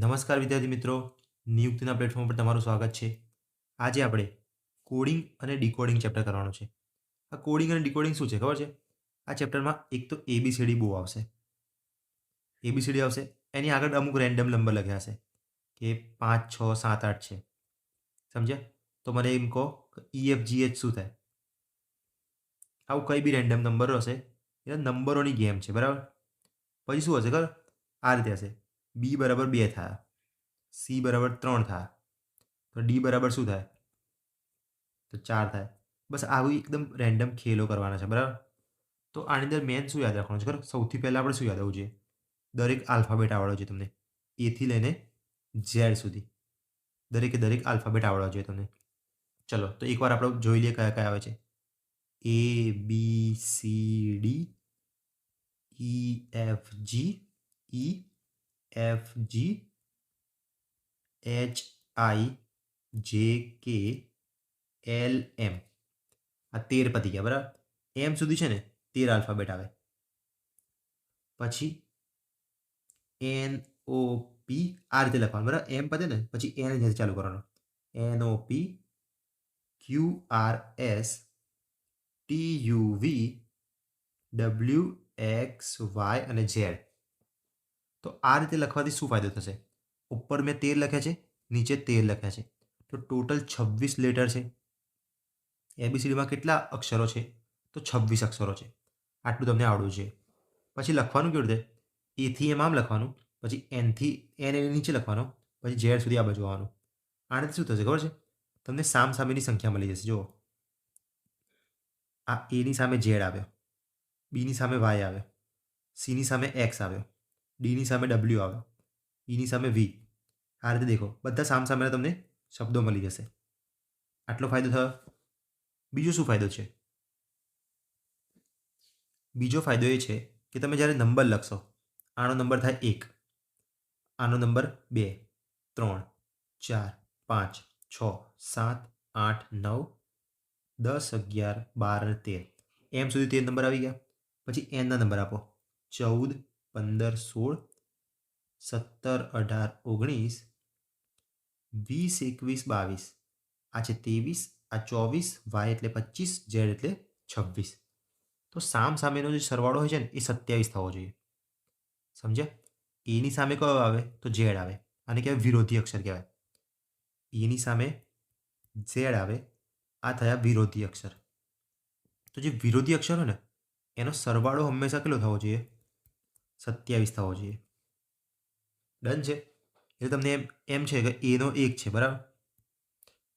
નમસ્કાર વિદ્યાર્થી મિત્રો, નિયુક્તિના પ્લેટફોર્મ પર તમારું સ્વાગત છે. આજે આપણે કોડિંગ અને ડીકોડિંગ ચેપ્ટર કરવાનું છે. આ કોડિંગ અને ડીકોડિંગ શું છે ખબર છે? આ ચેપ્ટરમાં એક તો એબીસીડી બહુ આવશે. એબીસીડી આવશે, એની આગળ અમુક રેન્ડમ નંબર લખ્યા હશે કે 5, 6, 7, 8 છે. સમજ્યા? તો મને એમ કહો EFGH શું થાય? આવું કંઈ બી રેન્ડમ નંબર હશે, એ નંબરોની ગેમ છે, બરાબર? પછી શું હશે ખબર? આ રીતે હશે: B બરાબર 2 થાય, C બરાબર 3 થાય, તો D બરાબર શું થાય? તો 4 થાય. બસ આવી એકદમ રેન્ડમ ખેલો કરવાના છે, બરાબર? તો આની અંદર મેન શું યાદ રાખવાનું છે ખબર? સૌથી પહેલાં આપણે શું યાદ આવવું જોઈએ? દરેક આલ્ફાબેટ આવડવો જોઈએ તમને, એથી લઈને ઝેડ સુધી દરેકે દરેક આલ્ફાબેટ આવડવા જોઈએ તમને. ચલો તો એકવાર આપણે જોઈ લઈએ કયા કયા આવે છે. ABCDEFGHIJKLM. આ 13 પતી ગયા, બરાબર? એમ સુધી છે ને 13 આલ્ફાબેટ આવે. પછી NOP આ રીતે લખવાનું, બરાબર? એમ પતે ને પછી એન અહીંયાથી ચાલુ કરવાનો. NOPQRSTUVWXY અને ઝેડ. તો આ રીતે લખવાથી શું ફાયદો થશે? ઉપર મેં 13 લખ્યા છે, નીચે 13 લખ્યા છે, તો ટોટલ 26 લેટર છે. એબીસીડીમાં કેટલા અક્ષરો છે? તો 26 અક્ષરો છે. આટલું તમને આવડવું છે. પછી લખવાનું કેવી રીતે? એથી એમ આમ લખવાનું, પછી એનથી એન એની નીચે લખવાનો, પછી ઝેડ સુધી આ બાજુ આવવાનું. આનાથી શું થશે ખબર છે? તમને સામસામેની સંખ્યા મળી જશે. જુઓ, આ એની સામે ઝેડ આવ્યો, બીની સામે વાય આવ્યો, સીની સામે એક્સ આવ્યો, ડીની સામે ડબલ્યુ આવ્યો, ઈની સામે વી. આ રીતે દેખો, બધા સામસામેના તમને શબ્દો મળી જશે. આટલો ફાયદો થયો. બીજો શું ફાયદો છે? બીજો ફાયદો એ છે કે તમે જ્યારે નંબર લખશો, આનો નંબર થાય 1, આનો નંબર 2, 3, 4, 5, 6, 7, 8, 9, 10, 11, 12 અને 13. એમ સુધી 13 નંબર આવી ગયા. પછી એનના નંબર આપો: 14, 15, 16, 17, 18, 19, 20, 21, 22. આ છે 23, આ 24, વાય એટલે 25, ઝેડ એટલે 26. તો સામસામેનો જે સરવાળો હોય છે ને એ 27 થવો જોઈએ. સમજ્યા? એની સામે કયો આવે? તો ઝેડ આવે. આને કહેવાય વિરોધી અક્ષર કહેવાય. એની સામે ઝેડ આવે, આ થયા વિરોધી અક્ષર. તો જે વિરોધી અક્ષર હોય ને એનો સરવાળો હંમેશા કેટલો થવો જોઈએ? 27 થવો જોઈએ. ડન છે? એટલે તમને એમ છે કે એનો 1 છે, બરાબર?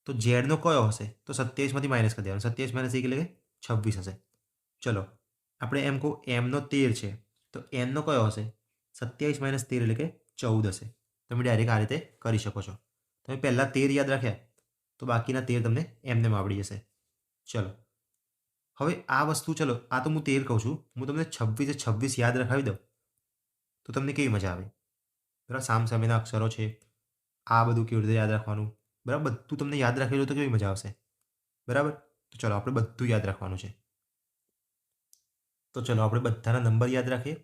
તો ઝેડનો કયો હશે? તો 27માંથી માઇનસ કરી દેવાનો. 27 માઇનસ 1 એટલે કે 26 હશે. ચલો, આપણે એમ કહું એમનો 13 છે, તો એનનો કયો હશે? 27 માઇનસ 13 એટલે કે 14 હશે. તમે ડાયરેક્ટ આ રીતે કરી શકો છો. તમે પહેલાં 13 યાદ રાખ્યા તો બાકીના 13 તમને એમનેમ આવડી જશે. ચલો, હવે આ વસ્તુ, ચલો આ તો હું 13 કહું છું, હું તમને 26 એ 26 યાદ રખાવી દઉં તો તમને કેવી મજા આવે? બરાબર? સામસામેના અક્ષરો છે, આ બધું કેવી રીતે યાદ રાખવાનું, બરાબર? બધું તમને યાદ રાખેલું તો કેવી મજા આવશે, બરાબર? તો ચલો આપણે બધું યાદ રાખવાનું છે. તો ચલો આપણે બધાના નંબર યાદ રાખીએ.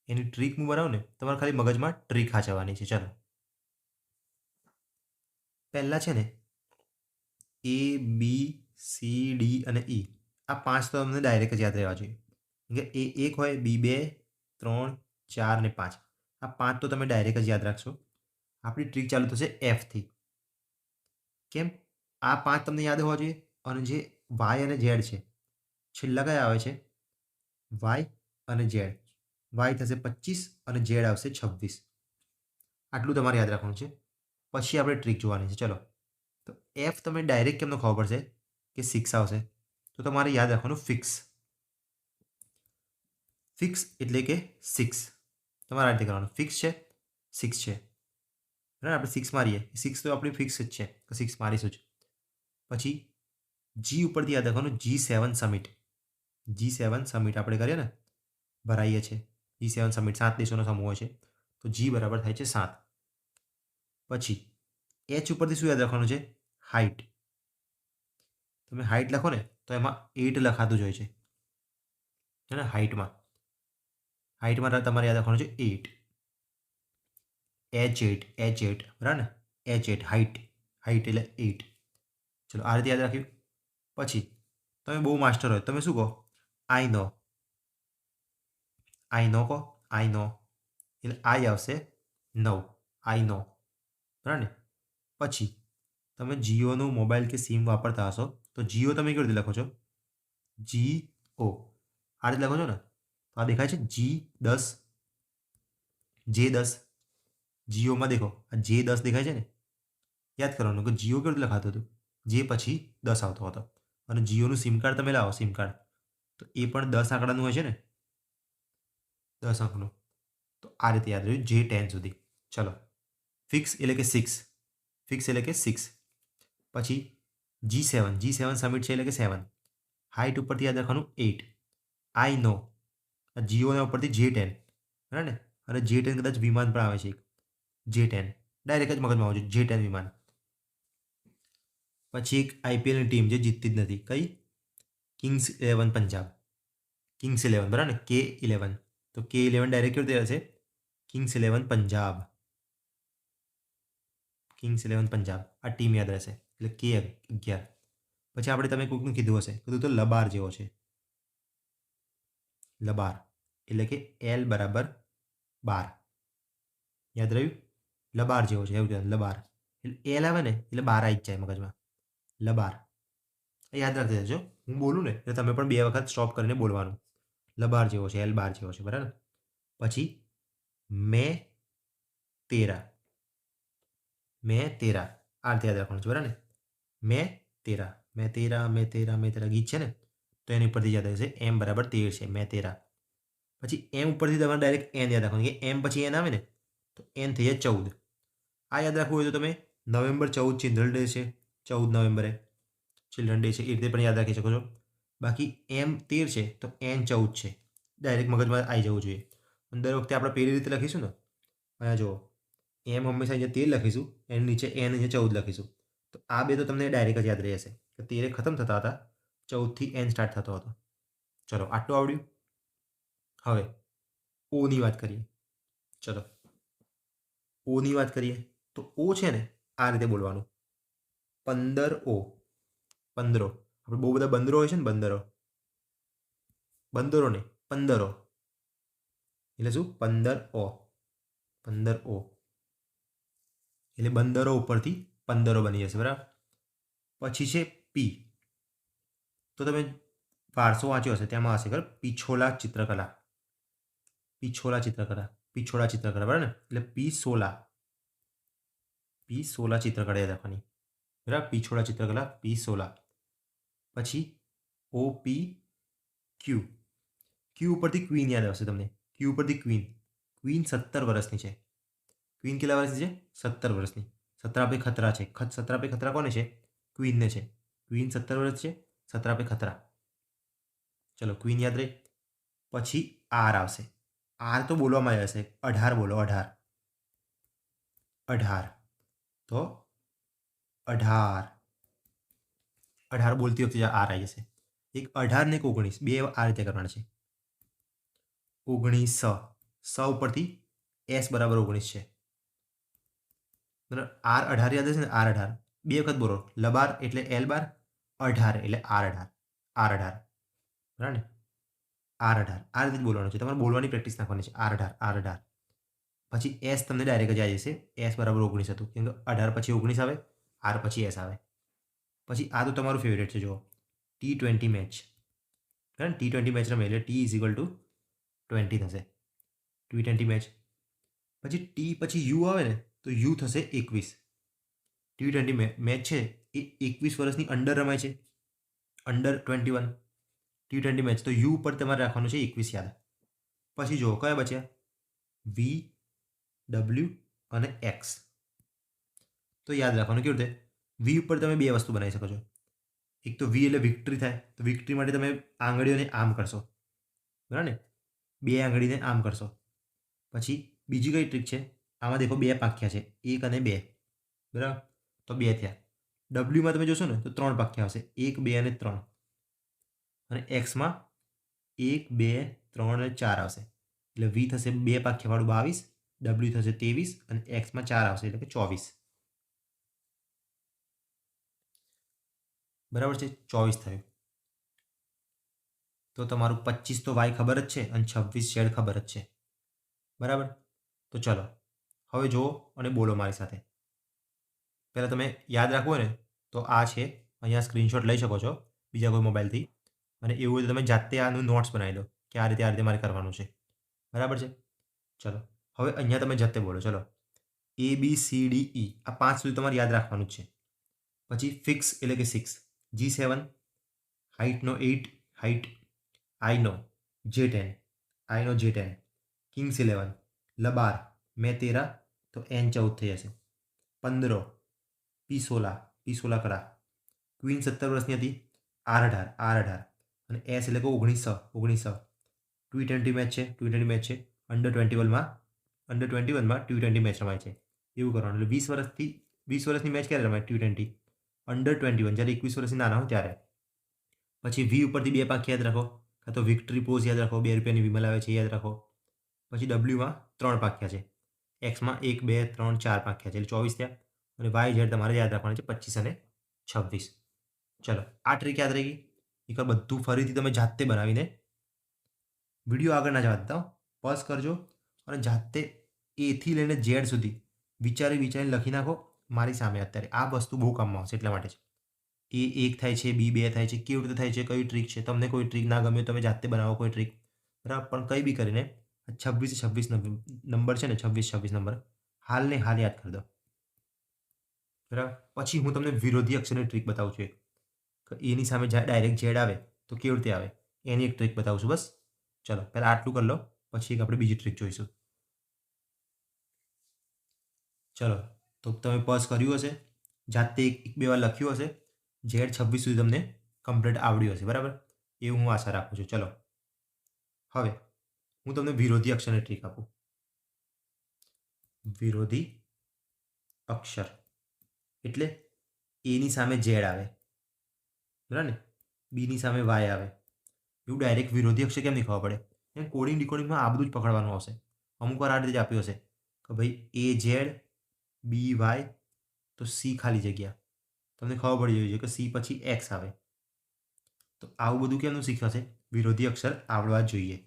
એની ટ્રીક હું બનાવું ને, તમારે ખાલી મગજમાં ટ્રીક હાચવવાની છે. ચલો, પહેલાં છે ને ABCD અને E, આ 5 તો તમને ડાયરેક્ટ જ યાદ રહેવા જોઈએ. કે A1 હોય, B2, 3, 4 અને 5. આ 5 તો તમે ડાયરેક્ટ જ યાદ રાખશો. આપણી ટ્રીક ચાલુ થશે Fથી. કેમ? આ 5 તમને યાદ હોવા જોઈએ. અને જે વાય અને ઝેડ છે, છેલ્લા કયા આવે છે? વાય અને ઝેડ. વાય થશે 25 અને ઝેડ આવશે 26. આટલું તમારે યાદ રાખવાનું છે. પછી આપણે ટ્રીક જોવાની છે. ચલો, તો એફ તમને ડાયરેક્ટ કેમનો ખબર પડશે કે 6 આવશે? તો તમારે યાદ રાખવાનું ફિક્સ. ફિક્સ એટલે કે 6. તમારે આ રીતે કરવાનું. ફિક્સ છે, 6 છે, બરાબર? આપણે 6 મારીએ, 6 તો આપણી ફિક્સ જ છે, તો 6 મારીશું જ. પછી જી ઉપરથી યાદ રાખવાનું G7 સમિટ. G7 સમિટ આપણે કરીએ ને, ભરાઈએ છીએ. G7 સમિટ 7 દેશોનો સમૂહ હોય છે, તો G બરાબર થાય છે 7. પછી H ઉપરથી શું યાદ રાખવાનું છે? હાઇટ. તમે હાઇટ લખો ને તો એમાં 8 લખાતું જ હોય છે, ને હાઇટમાં તમારે યાદ રાખવાનું છે 8. H8 બરાબર ને, H8 હાઇટ એટલે 8. ચલો આ રીતે યાદ રાખ્યું. પછી તમે બહુ માસ્ટર હોય તમે શું કહો? આઈ નો કહો. આઈ નો એટલે આઈ આવશે 9. આઈ નો બરાબર ને. પછી તમે જીઓનું મોબાઈલ કે સિમ વાપરતા હશો તો જીઓ તમે કેવી રીતે લખો છો? GO આ રીતે લખો છો ને. તો આ દેખાય છે G10 J10. જીઓમાં દેખો આ J10 દેખાય છે ને. યાદ કરવાનું કે જીઓ કેવી રીતે લખાતું હતું? જે પછી 10 આવતો હતો. અને જીઓનું સિમ કાર્ડ તમે લાવો સિમ કાર્ડ તો એ પણ 10 આંકડાનું હોય છે ને, 10 અંકનું. તો આ રીતે યાદ રહ્યું J10 સુધી. ચલો ફિક્સ એટલે કે 6. ફિક્સ એટલે કે 6. પછી G7 સમિટ છે એટલે કે 7. હાઇટ ઉપરથી યાદ રાખવાનું 8. આઈ નો આ જીઓના ઉપરથી J10 બરાબર ને. અને J10 કદાચ વિમાન પણ આવે છે એક J10 ડાયરેક્ટ જ મગજમાં આવે છે J10 વિમાન. પછી એક આઈપીએલની ટીમ જે જીતતી જ નથી કઈ? Kings 11 પંજાબ. Kings 11 બરાબર ને, K11 તો K11 ડાયરેક્ટ કેવી રીતે હશે? Kings 11 પંજાબ. Kings 11 પંજાબ આ ટીમ યાદ રહેશે એટલે K11. પછી આપણે તમે કોઈકનું કીધું હશે કીધું તો લબાર જેવો છે. લબાર એટલે કે L બરાબર 12. યાદ રહ્યું? લબાર જેવો છે એવું કહેવાય લબાર. એટલે L આવે ને એટલે 12 આવી જ જાય મગજમાં. લબાર યાદ રાખી દેજો. હું બોલું ને એટલે તમે પણ 2 વખત સ્ટોપ કરીને બોલવાનું. લબાર જેવો છે, L12 જેવો છે બરાબર. પછી મેં 13 આ રીતે યાદ રાખવાનું છે બરાબર ને. મેં 13 ગીત છે ને તો એની ઉપરથી યાદ આવશે M બરાબર 13 છે મેં 13. પછી M ઉપરથી તમારે ડાયરેક્ટ N યાદ રાખવાનું કે M પછી N આવે ને તો N થઈ જાય 14. આ યાદ રાખવું હોય તો તમે નવેમ્બર 14 ચિલ્ડ્રન ડે છે, 14 નવેમ્બરે ચિલ્ડ્રન ડે છે એ રીતે પણ યાદ રાખી શકો છો. બાકી M13 છે તો N14 છે ડાયરેક્ટ મગજમાં આવી જવું જોઈએ. દર વખતે આપણે પેલી રીતે લખીશું ને અહીંયા જુઓ M હંમેશા અહીંયા 13 લખીશું એની નીચે N અહીંયા 14 લખીશું. તો આ બે તો તમને ડાયરેક્ટ જ યાદ રહેશે કે 13 ખતમ થતા હતા, 14થી N સ્ટાર્ટ થતો હતો. ચલો આટલું આવડ્યું. હવે ઓની વાત કરીએ. ચલો ઓની વાત કરીએ તો O છે ને આ રીતે બોલવાનું 15O. આપણે બહુ બધા બંદરો હોય છે ને બંદરો ને 15O એટલે શું? 15O એટલે બંદરો ઉપરથી 15O બની જશે બરાબર. પછી છે P તો તમે વારસો વાંચ્યો હશે તેમાં હશે ખબર પિછોલા ચિત્રકલા બરાબર ને. એટલે P16 ચિત્રકળા યાદ રાખવાની બરાબર. પિછોલા ચિત્રકલા P16. પછી OPQ ઉપરથી ક્વીન યાદ આવશે તમને. Q ઉપરથી ક્વીન 17 વર્ષની છે. ક્વીન કેટલા વર્ષની છે? 17 વર્ષની. સત્રાપે ખતરા છે. સત્રાપે ખતરા કોને છે? ક્વીનને છે. ક્વીન 17 વર્ષ છે, સત્રાપે ખતરા. ચલો ક્વીન યાદ રહી. પછી R આવશે. R તો બોલવામાં આવે છે 18 બોલો 18 તો 18 બોલતી વખતે R આવી જશે. એક 18 ને એક 19 બે આ રીતે કરવાના છે. 19 સ ઉપરથી S બરાબર 19 છે. R18 યાદ હશે ને R18 બે વખત બોલો. લબાર એટલે L12, 18 એટલે R18 બરાબર ને. R18 આ રીતે જ બોલવાનું છે. તમારે બોલવાની પ્રેક્ટિસ નાખવાની છે. R18. પછી S તમને ડાયરેક્ટ જ આવી જશે. S બરાબર 19 હતું કેમ કે 18 પછી 19 આવે, R પછી S આવે. પછી આ તો તમારું ફેવરેટ છે જુઓ T20 મેચ બરાબર. T20 મેચ રમે એટલે T=20 થશે T20 મેચ. પછી T પછી U આવે ને તો U થશે 21. T20 મેચ છે એ 21 વર્ષની અંડર રમાય છે, અંડર 21 T20 મેચ. તો U ઉપર તમારે રાખવાનું છે 21 યાદ. પછી જુઓ કયા બચ્યા? V, W અને X. તો યાદ રાખવાનું કેવી રીતે? V ઉપર તમે બે વસ્તુ બનાવી શકો છો. એક તો V એટલે વિક્ટરી થાય તો વિક્ટરી માટે તમે આંગળીઓને આમ કરશો બરાબર ને. બે આંગળીને આમ કરશો. પછી બીજી કઈ ટ્રીક છે? આમાં દેખો બે પાંખ્યા છે 1 અને 2 બરાબર. તો 2 થયા. ડબલ્યુમાં તમે જોશો ને તો 3 પાંખ્યા આવશે 1, 2 અને 3. અને એક્સમાં 1, 2, 3 અને 4 આવશે એટલે V થશે 2 પાંખ્યાવાળું 22 ડબલ્યુ થશે 23 અને એક્સમાં 4 આવશે એટલે કે 24. બરાબર છે, 24 થયું. તો તમારું 25 તો વાય ખબર જ છે અને 26 ઝેડ ખબર જ છે. બરાબર. તો ચલો હવે જુઓ અને બોલો મારી સાથે. પહેલાં તમે યાદ રાખવું હોય ને તો આ છે, અહીંયા સ્ક્રીનશોટ લઈ શકો છો બીજા કોઈ મોબાઈલથી, અને એવું હોય તો તમે જાતે આનું નોટ્સ બનાવી લો કે આ રીતે મારે કરવાનું છે. બરાબર છે. ચલો હવે અહીંયા તમે જાતે બોલો. ચલો ABCDE આ 5 સુધી તમારે યાદ રાખવાનું જ છે. પછી ફિક્સ એટલે કે 6, G7, હાઇટનો 8, height, આઈનો J10, આઈનો J10, Kings 11, લબાર, મેં 13 તો N14 થઈ જશે, 15 પી16 કરા, ક્વીન 17 વર્ષની હતી, R18 અને S એટલે કે 19 T20 મેચ છે, અંડર 21માં T20 મેચ રમાય છે એવું કરવાનું. એટલે 20 વર્ષની મેચ ક્યારે રમાય T20? અંડર 21, જ્યારે 21 વર્ષની નાના હોય ત્યારે. પછી વી ઉપરથી 2 પાંખ યાદ રાખો, કાં તો વિક્ટરી પોઝ યાદ રાખો, 2 રૂપિયાની વિમલ આવે છે યાદ રાખો. પછી ડબલ્યુમાં 3 પાંખ્યા છે, એક્સમાં 1, 2, 3, 4 પાંખ્યા છે એટલે 24 થયા, અને વાય ઝેડ તમારે યાદ રાખવાનું છે 25 અને 26. ચલો આ ટ્રીક યાદ રહી ગઈ. એકવાર બધું ફરીથી તમે જાતે બનાવીને વિડીયો આગળ ના જવા દેતા, પોઝ કરજો અને જાતે એથી લઈને ઝેડ સુધી વિચારીને લખી નાખો મારી સામે. અત્યારે આ વસ્તુ બહુ કામમાં આવશે એટલા માટે છે. એ 1 થાય છે, બી 2 થાય છે, કેવી રીતે થાય છે, કઈ ટ્રીક છે, તમને કોઈ ટ્રીક ના ગમે તમે જાતે બનાવો કોઈ ટ્રીક. બરાબર. પણ કંઈ બી કરીને 26 નંબર છે ને, 26 નંબર હાલ ને હાલ યાદ કરી દો. બરાબર. પછી હું તમને વિરોધી અક્ષરની ટ્રીક બતાવું છું કે એની સામે ડાયરેક્ટ ઝેડ આવે તો કેવી રીતે આવે એની એક ટ્રીક બતાવું છું. બસ ચલો પહેલાં આટલું કરી લો, પછી એક આપણે બીજી ટ્રીક જોઈશું. ચલો તો તમે પોઝ કર્યું હશે, જાતે એક બે વાર લખ્યું હશે, ઝેડ 26 સુધી તમને કમ્પ્લીટ આવડ્યું હશે. બરાબર. એવું હું આશા રાખું છું. ચલો હવે હું તમને વિરોધી અક્ષરની ટ્રીક આપું. વિરોધી અક્ષર એટલે એની સામે ઝેડ આવે, બરાબર ને, બીની સામે વાય આવે. એવું ડાયરેક્ટ વિરોધી અક્ષર કેમ નહીં ખબર પડે? એમ કોડિંગ ડિકોડિંગમાં આ બધું જ પકડવાનું આવશે. અમુક વાર આ રીતે જ આપ્યું હશે કે ભાઈ એ ઝેડ, બી વાય, તો સી ખાલી જગ્યા. તમને ખબર પડી જવી જોઈએ કે સી પછી એક્સ આવે. તો આવું બધું કેમનું શીખવાશે? વિરોધી અક્ષર આવડવા જોઈએ.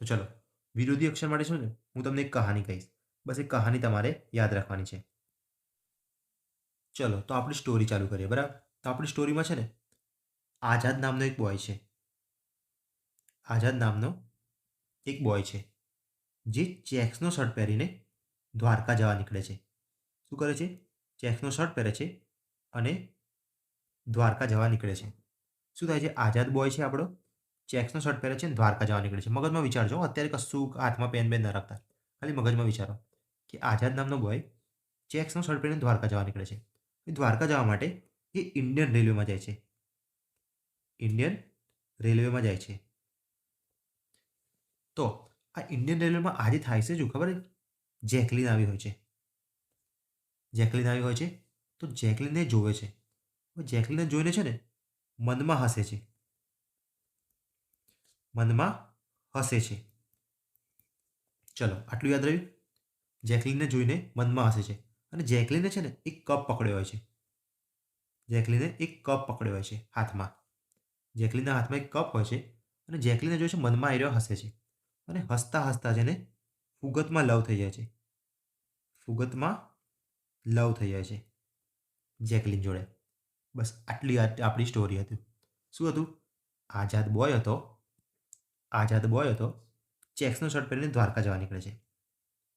તો ચલો વિરોધી અક્ષર માટે શું છે, હું તમને એક કહાની કહીશ. બસ એ કહાની તમારે યાદ રાખવાની છે. ચલો તો આપણી સ્ટોરી ચાલુ કરીએ. બરાબર. તો આપણી સ્ટોરીમાં છે ને આઝાદ નામનો એક બોય છે. આઝાદ નામનો એક બોય છે જે ચેક્સનો શર્ટ પહેરીને દ્વારકા જવા નીકળે છે. શું કરે છે? ચેક્સનો શર્ટ પહેરે છે અને દ્વારકા જવા નીકળે છે. શું થાય છે? આઝાદ બોય છે આપણો, ચેક્સનો શર્ટ પહેરે છે અને દ્વારકા જવા નીકળે છે. મગજમાં વિચારજો, અત્યારે કશું હાથમાં પેન ન રાખતા, ખાલી મગજમાં વિચારો કે આઝાદ નામનો બોય ચેક્સનો શર્ટ પહેરીને દ્વારકા જવા નીકળે છે. દ્વારકા જવા માટે એ ઇન્ડિયન રેલવેમાં જાય છે. ઇન્ડિયન રેલવેમાં જાય છે. તો આ ઇન્ડિયન રેલવેમાં આજે થાય છે શું ખબર છે? જેકલીન આવી હોય છે. જેકલીન આવી હોય છે તો જેકલીનને જોવે છે. જેકલીનને જોઈને છે ને મનમાં હસે છે. મનમાં હસે છે. ચલો આટલું યાદ રહ્યું. જેકલીનને જોઈને મનમાં હસે છે અને જેકલીને છે ને એક કપ પકડ્યો હોય છે. જેકલીને એક કપ પકડ્યો હોય છે હાથમાં. જેકલીનના હાથમાં એક કપ હોય છે અને જેકલીને જોઈ છે મનમાં આવી રહ્યો હસે છે અને હસતા હસતા જેને ફુગતમાં લવ થઈ જાય છે. ફુગતમાં લવ થઈ જાય છે જેકલીન જોડે. બસ આટલી આપણી સ્ટોરી હતી. શું હતું? આઝાદ બોય હતો. આઝાદ બોય હતો, ચેક્સનો શર્ટ પહેરીને દ્વારકા જવા નીકળે છે.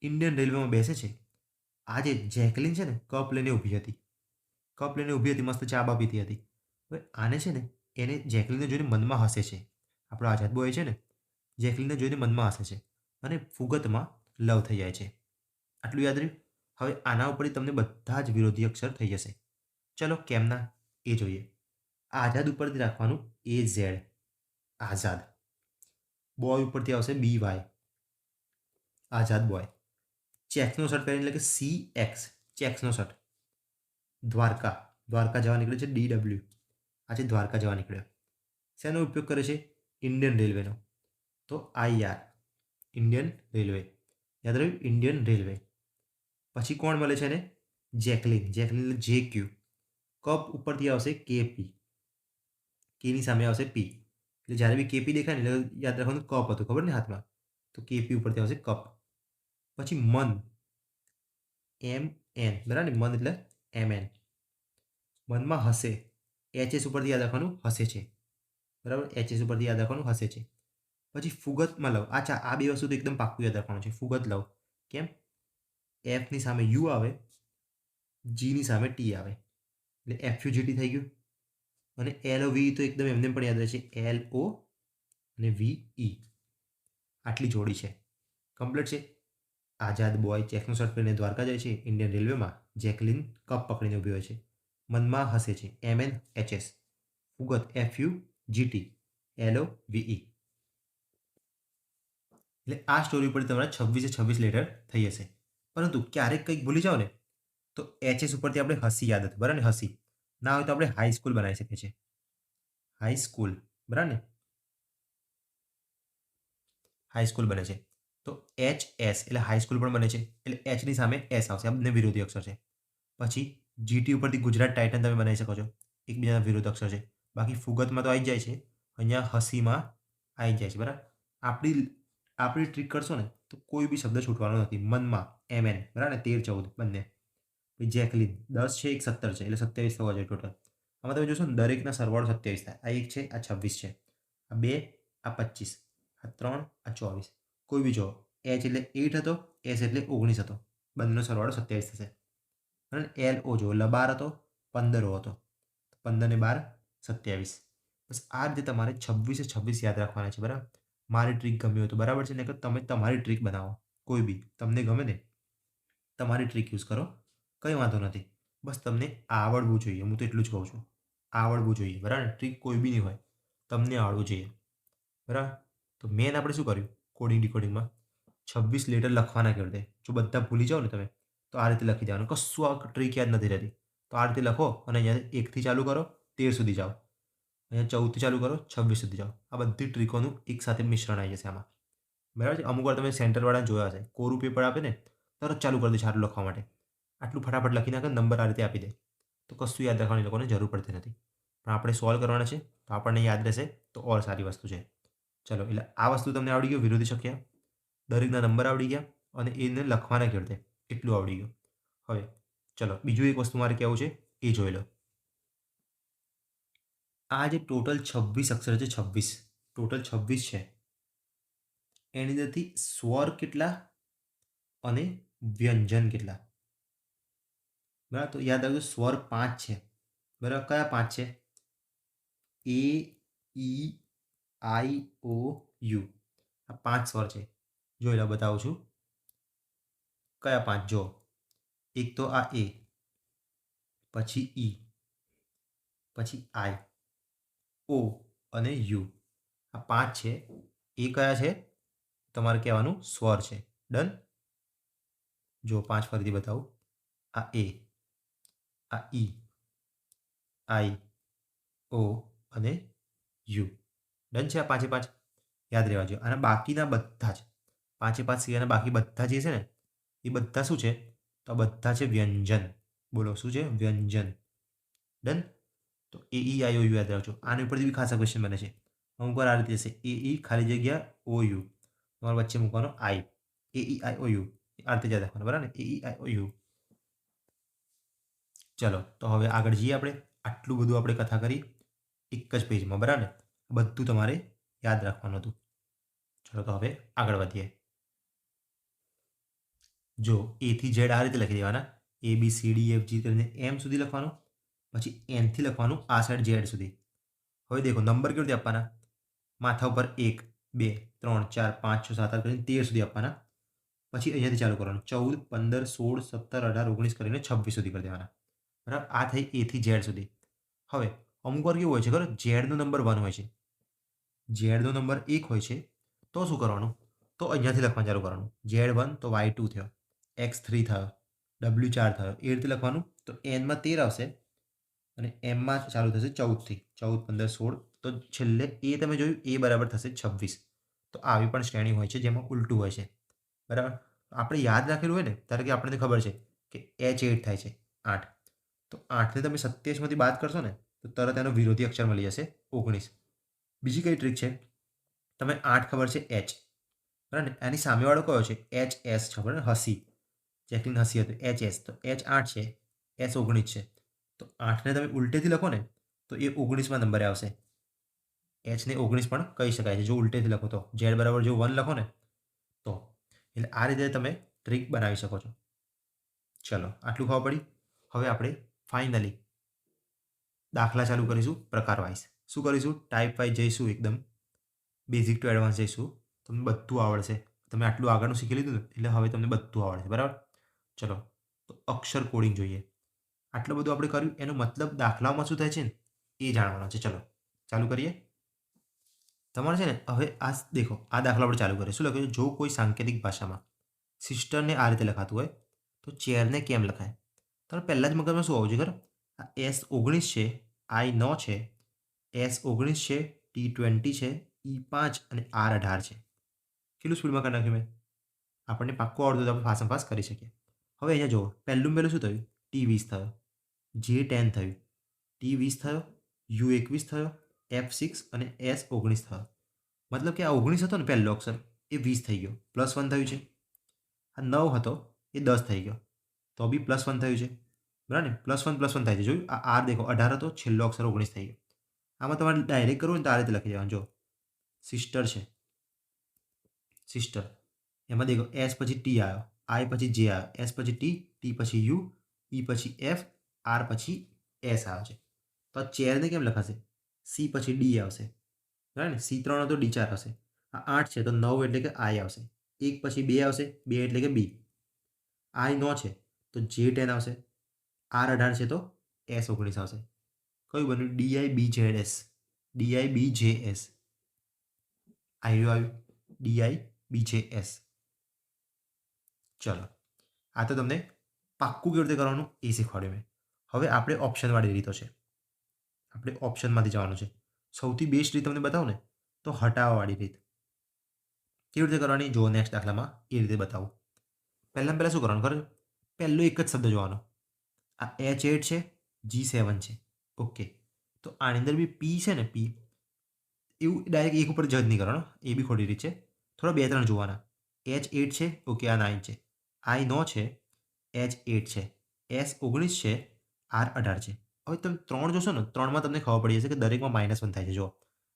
ઇન્ડિયન રેલવેમાં બેસે છે. આજે જેકલીન છે ને કપ લઈને ઊભી હતી. કપ લઈને ઊભી હતી, મસ્ત ચા બા પીતી હતી. હવે આને છે ને એને જેકલીનને જોઈને મનમાં હસે છે. આપણો આઝાદ બોય છે ને જેકલીનને જોઈને મનમાં હસે છે અને ફુગતમાં લવ થઈ જાય છે. આટલું યાદ રહ્યું. હવે આના ઉપરથી તમને બધા જ વિરોધી અક્ષર થઈ જશે. ચલો કેમના એ જોઈએ. આઝાદ ઉપરથી રાખવાનું એ ઝેડ, આઝાદ. બોય ઉપરથી આવશે બી વાય, આઝાદ બોય. ચેક્સનો શર્ટ પહેરીને એટલે કે સી એક્સ, ચેક્સનો શર્ટ. દ્વારકા, દ્વારકા જવા નીકળે છે ડી ડબલ્યુ. આજે દ્વારકા જવા નીકળ્યો. શેનો ઉપયોગ કરે છે? ઇન્ડિયન રેલવેનો. તો IR, ઇન્ડિયન રેલવે. યાદ રહ્યું, ઇન્ડિયન રેલવે. પછી કોણ મળે છે એને? જેકલિન. જેકલિન એટલે જે ક્યુ. કપ ઉપરથી આવશે કેપી. કેની સામે આવશે પી. એટલે જ્યારે બી કેપી દેખાય ને એટલે યાદ રાખવાનું કપ હતું, ખબર ને હાથમાં, તો કેપી ઉપરથી આવશે કપ. પછી મન, એમ એન, બરાબર ને, મન એટલે એમ એન. મનમાં હશે, એચએસ ઉપરથી યાદ રાખવાનું હશે છે, બરાબર, એચએસ ઉપરથી યાદ રાખવાનું હશે છે. પછી ફુગતમાં લવ. અચ્છા, આ બે વસ્તુ તો એકદમ પાક્કું યાદ રાખવાનું છે. ફુગત લવ કેમ? એફની સામે યુ આવે, જીની સામે ટી આવે, એટલે એફયુજીટી થઈ ગયું. અને એલ ઓ વી તો એકદમ એમને પણ યાદ રહે છે, એલ ઓ અને વી ઈ. આટલી જોડી છે, કમ્પ્લીટ છે. આઝાદ બોય ચેકનો શર્ટ પહેરીને દ્વારકા જાય છે. ઇન્ડિયન રેલવેમાં જેકલિન કપ પકડીને ઊભી હોય છે. મનમાં હસે છે, એમ એન એચ એસ. ફુગત F U G T, L O V E. એટલે આ સ્ટોરી ઉપર તમારે 26 લેટર થઈ હશે. પરંતુ ક્યારેક કંઈક ભૂલી જાઓ ને તો એચએસ ઉપરથી આપણે હસી યાદ હતું, બરાબર ને, હસી. ના હોય તો આપણે હાઈસ્કૂલ બનાવી શકીએ છીએ. હાઈસ્કૂલ, બરાબર ને, હાઈસ્કૂલ બને છે. તો એચ એસ એટલે હાઈસ્કૂલ પણ બને છે, એટલે એચની સામે એસ આવશે. આ બંને વિરોધી અક્ષર છે. પછી જીટી ઉપરથી ગુજરાત ટાઇટન તમે બનાવી શકો છો, એકબીજાના વિરોધ અક્ષર છે. બાકી ફુગતમાં તો આવી જાય છે, અહીંયા હસીમાં આવી જાય છે, બરાબર. આપણી આપણી ટ્રીક કરશો ને તો કોઈ બી શબ્દ છૂટવાનો નથી. મનમાં એમ એન, બરાબર ને, 13 14 બંને. પછી જેકલિન 10 છે, એક 17 છે, એટલે 27 થવા જોઈએ ટોટલ. આમાં તમે જોશો ને દરેકના સરવાળો 27 થાય. આ 1 છે, આ 26 છે, આ 2, આ 25, આ 3, આ 24. કોઈ બી જો, એચ એટલે 8 હતો, એસ એટલે 19 હતો, બંનેનો સરવાળો 27 થશે. અને એલ ઓ જો, એટલે 12 હતો, 15 હતો, 15 ને 12 27. બસ આ રીતે તમારે 26 યાદ રાખવાના છે, બરાબર. મારી ટ્રીક ગમી હોય તો બરાબર છે, ને કે તમે તમારી ટ્રીક બનાવો, કોઈ બી તમને ગમે ને તમારી ટ્રીક યુઝ કરો, કંઈ વાંધો નથી. બસ તમને આવડવું જોઈએ, હું તો એટલું જ કહું છું, આવડવું જોઈએ, બરાબર. ટ્રીક કોઈ બી નહીં હોય, તમને આવડવું જોઈએ, બરાબર. તો મેન આપણે શું કર્યું કોડિંગ ડીકોડિંગમાં? 26 લેટર લખવાના કરી દે. જો બધા ભૂલી જાઓ ને તમે તો આ રીતે લખી દેવાનું, કશું આ ટ્રીક યાદ નથી રહેતી. તો આ રીતે લખો અને અહીંયા 1થી ચાલુ કરો, 13 સુધી જાઓ. અહીંયા 14થી ચાલુ કરો, 26 સુધી જાઓ. આ બધી ટ્રીકોનું એકસાથે મિશ્રણ આવી જશે આમાં, બરાબર છે. અમુક વાર તમે સેન્ટરવાળાને જોયા હશે, કોરું પેપર આપે ને તરત ચાલુ કરી દે છે આટલું લખવા માટે. આટલું ફટાફટ લખી નાખે, નંબર આ રીતે આપી દે. તો કશું યાદ રાખવાની લોકોને જરૂર પડતી નથી. પણ આપણે સોલ્વ કરવાના છે તો આપણને યાદ રહેશે, તો ઓર સારી વસ્તુ છે. ચલો, એટલે આ વસ્તુ તમને આવડી ગયું, વિરોધી શક્યા, દરેકના નંબર આવડી ગયા, અને એને લખવાના કેવી રીતે એટલું આવડી ગયું. હવે ચલો, બીજું એક વસ્તુ મારે કહેવું છે એ જોઈ લો. આ જે ટોટલ 26 અક્ષર છે, 26 ટોટલ 26 છે, એની અંદરથી સ્વર કેટલા અને વ્યંજન કેટલા? બરાબર, તો યાદ રાખજો, સ્વર 5 છે, બરાબર. કયા 5 છે? એ, ઈ, આઈ, ઓ, યુ. આ 5 સ્વર છે. જોઈ લો, બતાવું છું. કયા 5? જો, એક તો આ એ, પછી ઈ, પછી આઈ, ઓ અને યુ. આ 5 છે. એ કયા છે? તમારે કહેવાનું સ્વર છે. ડન. જો 5 ફરીથી બતાવું. આ એ, આ ઈ, આઈ, ઓ અને યુ. ડન છે. આ 5 યાદ રહેવા જોઈએ. અને બાકીના બધા જ 5 સિવાયના બાકી બધા જે છે ને એ બધા શું છે? તો આ બધા છે વ્યંજન. બોલો, શું છે? વ્યંજન. ડન. તો એ ઈ આઈ ઓ યુ યાદ રાખજો. આની ઉપરથી બી ખાસા ક્વેશ્ચન બને છે. અમુક વાર આ રીતે હશે, એ ઈ ખાલી જગ્યા ઓ યુ, તમારે વચ્ચે મૂકવાનો આઈ, એ ઈ આઈ ઓ યુ, આ રીતે યાદ રાખવાનું, બરાબર ને, એ ઈ આઈ ઓ યુ. ચલો, તો હવે આગળ જઈએ આપણે. આટલું બધું આપણે કથા કરી એક જ પેજમાં, બરાબર ને. બધું તમારે યાદ રાખવાનું હતું. ચલો, તો હવે આગળ વધીએ. જો, એથી ઝેડ આ રીતે લખી દેવાના, A B C D F G કરીને એમ સુધી લખવાનું, પછી એનથી લખવાનું આ સાઈડ ઝેડ સુધી. હવે દેખો, નંબર કેવી રીતે આપવાના? માથા ઉપર 1 2 3 4 5 6 7 8 કરીને 13 સુધી આપવાના. પછી અહીંયાથી ચાલુ કરવાનું, 14 15 16 17 18 19 કરીને 26 સુધી કરી દેવાના, બરાબર. આ થઈ એથી ઝેડ સુધી. હવે અમુક વાર કેવું હોય છે ખબર, ઝેડનો નંબર 1 હોય છે, ઝેડનો નંબર 1 હોય છે, તો શું કરવાનું? તો અહીંયાથી લખવાનું ચાલુ કરવાનું. Z1 તો Y2 થયો, X3 થયો, W4 થયો, એ રીતે લખવાનું. તો એનમાં 13 આવશે અને એમમાં ચાલુ થશે 14થી, 14 15 16. તો છેલ્લે એ તમે જોયું, એ બરાબર થશે 26. તો આવી પણ શ્રેણી હોય છે જેમાં ઉલટું હોય છે, બરાબર. આપણે યાદ રાખેલું હોય ને, ધારો કે આપણને ખબર છે કે H8 થાય છે 8, તો 8ને તમે 27માંથી બાદ કરશો ને તો તરત એનો વિરોધી અક્ષર મળી જશે 19. બીજી કઈ ટ્રીક છે, તમે 8 ખબર છે H, બરાબર ને, એની સામેવાળો કયો છે HS છે, બરાબર, હસી, જેકલીન હસી હતું HS, તો H 8 છે, S 19 છે, તો 8ને તમે ઉલટેથી લખો ને તો એ 19માં નંબરે આવશે. H ને 19 પણ કહી શકાય છે જો ઉલટેથી લખો તો, Z બરાબર જો 1 લખો ને તો. એટલે આ રીતે તમે ટ્રીક બનાવી શકો છો. ચલો આટલું ખબર પડી. હવે આપણે ફાઇનલી દાખલા ચાલુ કરીશું પ્રકાર વાઇઝ. શું કરીશું? ટાઈપ વાઇઝ જઈશું, એકદમ બેઝિક ટુ એડવાન્સ જઈશું. તમને બધું આવડશે. તમે આટલું આગળનું શીખી લીધું ને એટલે હવે તમને બધું આવડશે, બરાબર. ચલો તો અક્ષર કોડિંગ જોઈએ. આટલું બધું આપણે કર્યું એનો મતલબ દાખલાઓમાં શું થાય છે ને એ જાણવાનો છે. ચલો ચાલુ કરીએ. તમારે છે ને હવે આ દેખો, આ દાખલા આપણે ચાલુ કરીએ. શું લખ્યું છે? જો કોઈ સાંકેતિક ભાષામાં સિસ્ટરને આ રીતે લખાતું હોય તો ચેરને કેમ લખાય? તમે પહેલાં જ મગજમાં શું આવવું જોઈએ ખબર? આ S19 છે, I9 છે, S19 છે, T20 છે, E5 અને R18 છે. કેટલું સ્પીડમાં કરી નાખ્યું મેં? આપણને પાક્કું આવડતું તો આપણે ફાસમ ફાસ કરી શકીએ. હવે અહીંયા જુઓ, પહેલું શું થયું? T20 થયો, J10 થયું, T20 થયો, U21 થયો, F6 અને S19 થયો. મતલબ કે આ 19 હતો ને પહેલો અક્ષર, એ 20 થઈ ગયો, +1 થયું છે. આ 9 હતો એ 10 થઈ ગયો, તો બી +1 થયું છે, બરાબર ને. +1 થાય છે. જોયું? આ R દેખો 18 હતો, છેલ્લો અક્ષર 19 થઈ ગયો. આમાં તમારે ડાયરેક્ટ કરવું ને તો આ રીતે લખી દેવાનું. જો સિસ્ટર છે, સિસ્ટર, એમાં દેખો S પછી T આવ્યો, I પછી J આવ્યો, S પછી T પછી U, E પછી F, R પછી S આવે છે. તો આ ચેરને કેમ લખાશે? C પછી D આવશે, બરાબર ને. C3 હતો, D4 આવશે. આ 8 છે તો 9 એટલે કે I આવશે. 1 પછી 2 આવશે, 2 એટલે કે B. I9 છે તો J10 આવશે. R18 છે તો S19 આવશે. કયું બન્યું? DIBJS. DIBJS. આવ્યું DIBJS. ચલો આ તો તમને પાક્કું કેવી રીતે કરવાનું એ શીખવાડ્યું મેં. હવે આપણે ઓપ્શનવાળી રીતો છે. આપણે ઓપ્શનમાંથી જવાનું છે. સૌથી બેસ્ટ રીત તમને બતાવું ને તો હટાવવાવાળી રીત. કેવી રીતે કરવાની? જો નેક્સ્ટ દાખલામાં એ રીતે બતાવું. પહેલાં શું કરવાનું ખબર? પહેલો એક જ શબ્દ જોવાનો. આ H8 છે, G7 છે, ઓકે. તો આની અંદર બી P છે ને, P એવું ડાયરેક્ટ એક ઉપર જજ નહીં કરવાનો, એ બી ખોટી રીત છે. થોડા 2-3 જોવાના. H8 છે, ઓકે, આ 9 છે, I9 છે, H8 છે, S19 છે, R18 છે. હવે તમે 3 જોશો ને, 3માં તમને ખબર પડી જશે કે દરેકમાં -1 થાય છે. જો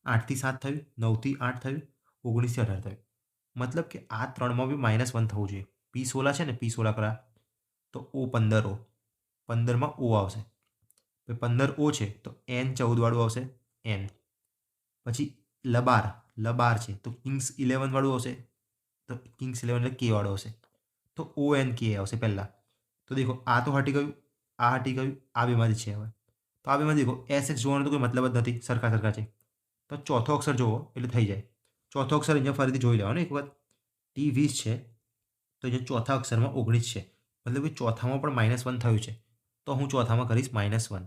8 થી 7 થયું, 9 થી 8 થયું, 19 થી 18 થયું. મતલબ કે આ 3માં બી -1 થવું જોઈએ. P16 છે ને, P16 કરા તો O15O, 15માં O આવશે. 15O છે તો N14 વાળું આવશે, N. પછી લબાર છે તો કિંગ્સ 11 વાળું આવશે, તો કિંગ્સ 11 એટલે કે વાળું આવશે, તો ONK આવશે પહેલાં. તો દેખો આ તો હટી ગયું, આ હટી ગયું, આ બેમાંથી છે. હવે તો આ બેમાં દેખો SX જોવાનો તો કોઈ મતલબ જ નથી, સરખા છે. તો ચોથો અક્ષર જોવો એટલે થઈ જાય. ચોથો અક્ષર અહીંયા ફરીથી જોઈ લેવાનો એક વખત. T20 છે તો અહીંયા ચોથા અક્ષરમાં 19 છે, મતલબ કે ચોથામાં પણ -1 થયું છે. તો હું ચોથામાં કરીશ -1.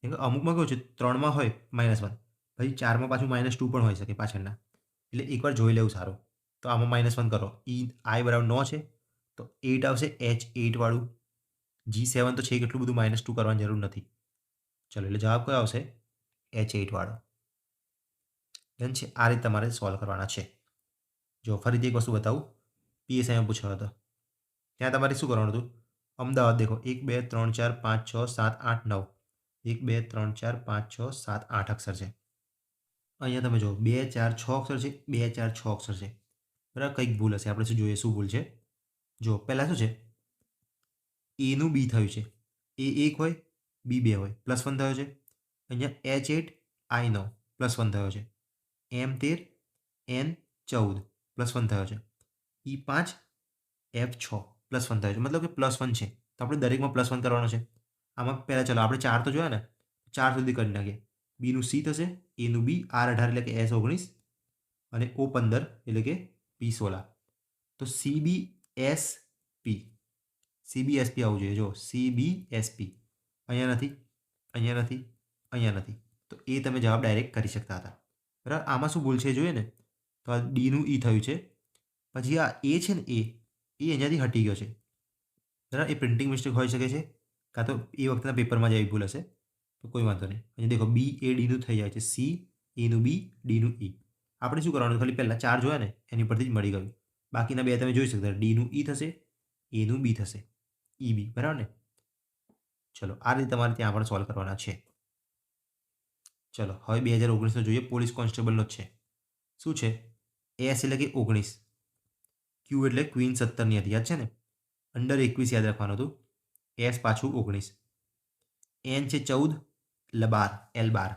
કેમ કે અમુકમાં કેવું છે 3માં હોય -1, પછી 4માં પાછું -2 પણ હોઈ શકે પાછળના, એટલે એકવાર જોઈ લેવું સારું. તો આમાં -1 કરો. I બરાબર 9 છે તો 8 આવશે, H8 વાળું. G7 તો છે, કેટલું બધું -2 કરવાની જરૂર નથી. ચલો એટલે જવાબ કયો આવશે? H8 વાળો. ડન છે. આ રીતે તમારે સોલ્વ કરવાના છે. જો ફરીથી એક વસ્તુ બતાવું, PSIમાં પૂછ્યો હતો ત્યાં તમારે શું કરવાનું હતું? અમદાવાદ દેખો 1 2 3 4 5 6 7 8 9, 1 2 3 4 5 6 7 8 અક્ષર છે. અહીંયા તમે જો 2 4 6 અક્ષર છે, 2 4 6 અક્ષર છે, બરાબર. કંઈક ભૂલ હશે, આપણે શું જોઈએ શું ભૂલ છે. જો પહેલાં શું છે, એનું બી થયું છે, A1 હોય, B2 હોય, +1 થયો છે. અહીંયા H8 I9 +1 થયો છે, M13 N14 +1 થયો છે, E5 F6 +1 થયો છે, મતલબ કે +1 છે. તો આપણે દરેકમાં +1 કરવાનો છે. આમાં પહેલાં ચલો આપણે 4 તો જોયા ને, 4 સુધી કરી નાખીએ. બીનું C થશે, એનું B, R18 એટલે કે S19 અને O15 એટલે કે P16. તો CBSP, CBSP આવવું જોઈએ. જો CBSP અહીંયા નથી, અહીંયા નથી, અહીંયા નથી, તો એ તમે જવાબ ડાયરેક્ટ કરી શકતા હતા, બરાબર. આમાં શું ભૂલ છે જોઈએ ને, તો આ Dનું E થયું છે. પછી આ A છે ને, એ અહીંયાથી હટી ગયો છે, બરાબર. એ પ્રિન્ટિંગ મિસ્ટેક હોઈ શકે છે, કાં તો એ વખતના પેપરમાં જ આવી ભૂલ હશે, તો કોઈ વાંધો નહીં. અહીંયા દેખો બી એ ડીનું થઈ જાય છે, સી એનું બી ડીનું ઈ. આપણે શું કરવાનું, ખાલી પહેલાં 4 જોયા ને એની પરથી જ મળી ગયું. બાકીના 2 તમે જોઈ શકતા, ડીનું ઈ થશે, એનું બી થશે, ઈ બી, બરાબર ને. ચલો આ રીતે તમારે ત્યાં પણ સોલ્વ કરવાના છે. ચલો હવે 2019નો જોઈએ, પોલીસ કોન્સ્ટેબલનો જ છે. શું છે? એસ એટલે કે 19, ક્યુ એટલે ક્વીન 17ની હતી, યાદ છે ને. અંડર 21 યાદ રાખવાનું હતું, એસ પાછું 19, એન છે 14, L12 L12.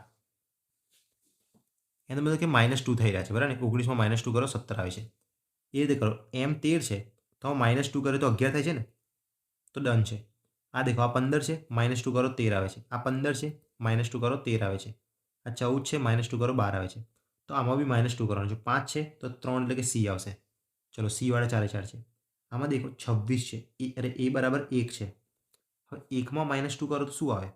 એનો મતલબ કે -2 થઈ રહ્યા છે, બરાબર ને. 19માં -2 કરો 17 આવે છે. એ રીતે કરો. એમ 13 છે તો -2 કરે તો 11 થાય છે ને, તો ડન છે. આ દેખો આ 15 છે, -2 કરો 13 આવે છે. આ 15 છે, -2 કરો 13 આવે છે. આ 14 છે, -2 કરો 12 આવે છે. તો આમાં બી -2 કરવાનું છે. 5 છે તો 3 એટલે કે સી આવશે. ચલો સી વાળા 4 4 છે. આમાં દેખો 26 છે, અરે એ બરાબર 1 છે. હવે 1માં -2 કરો તો શું આવે?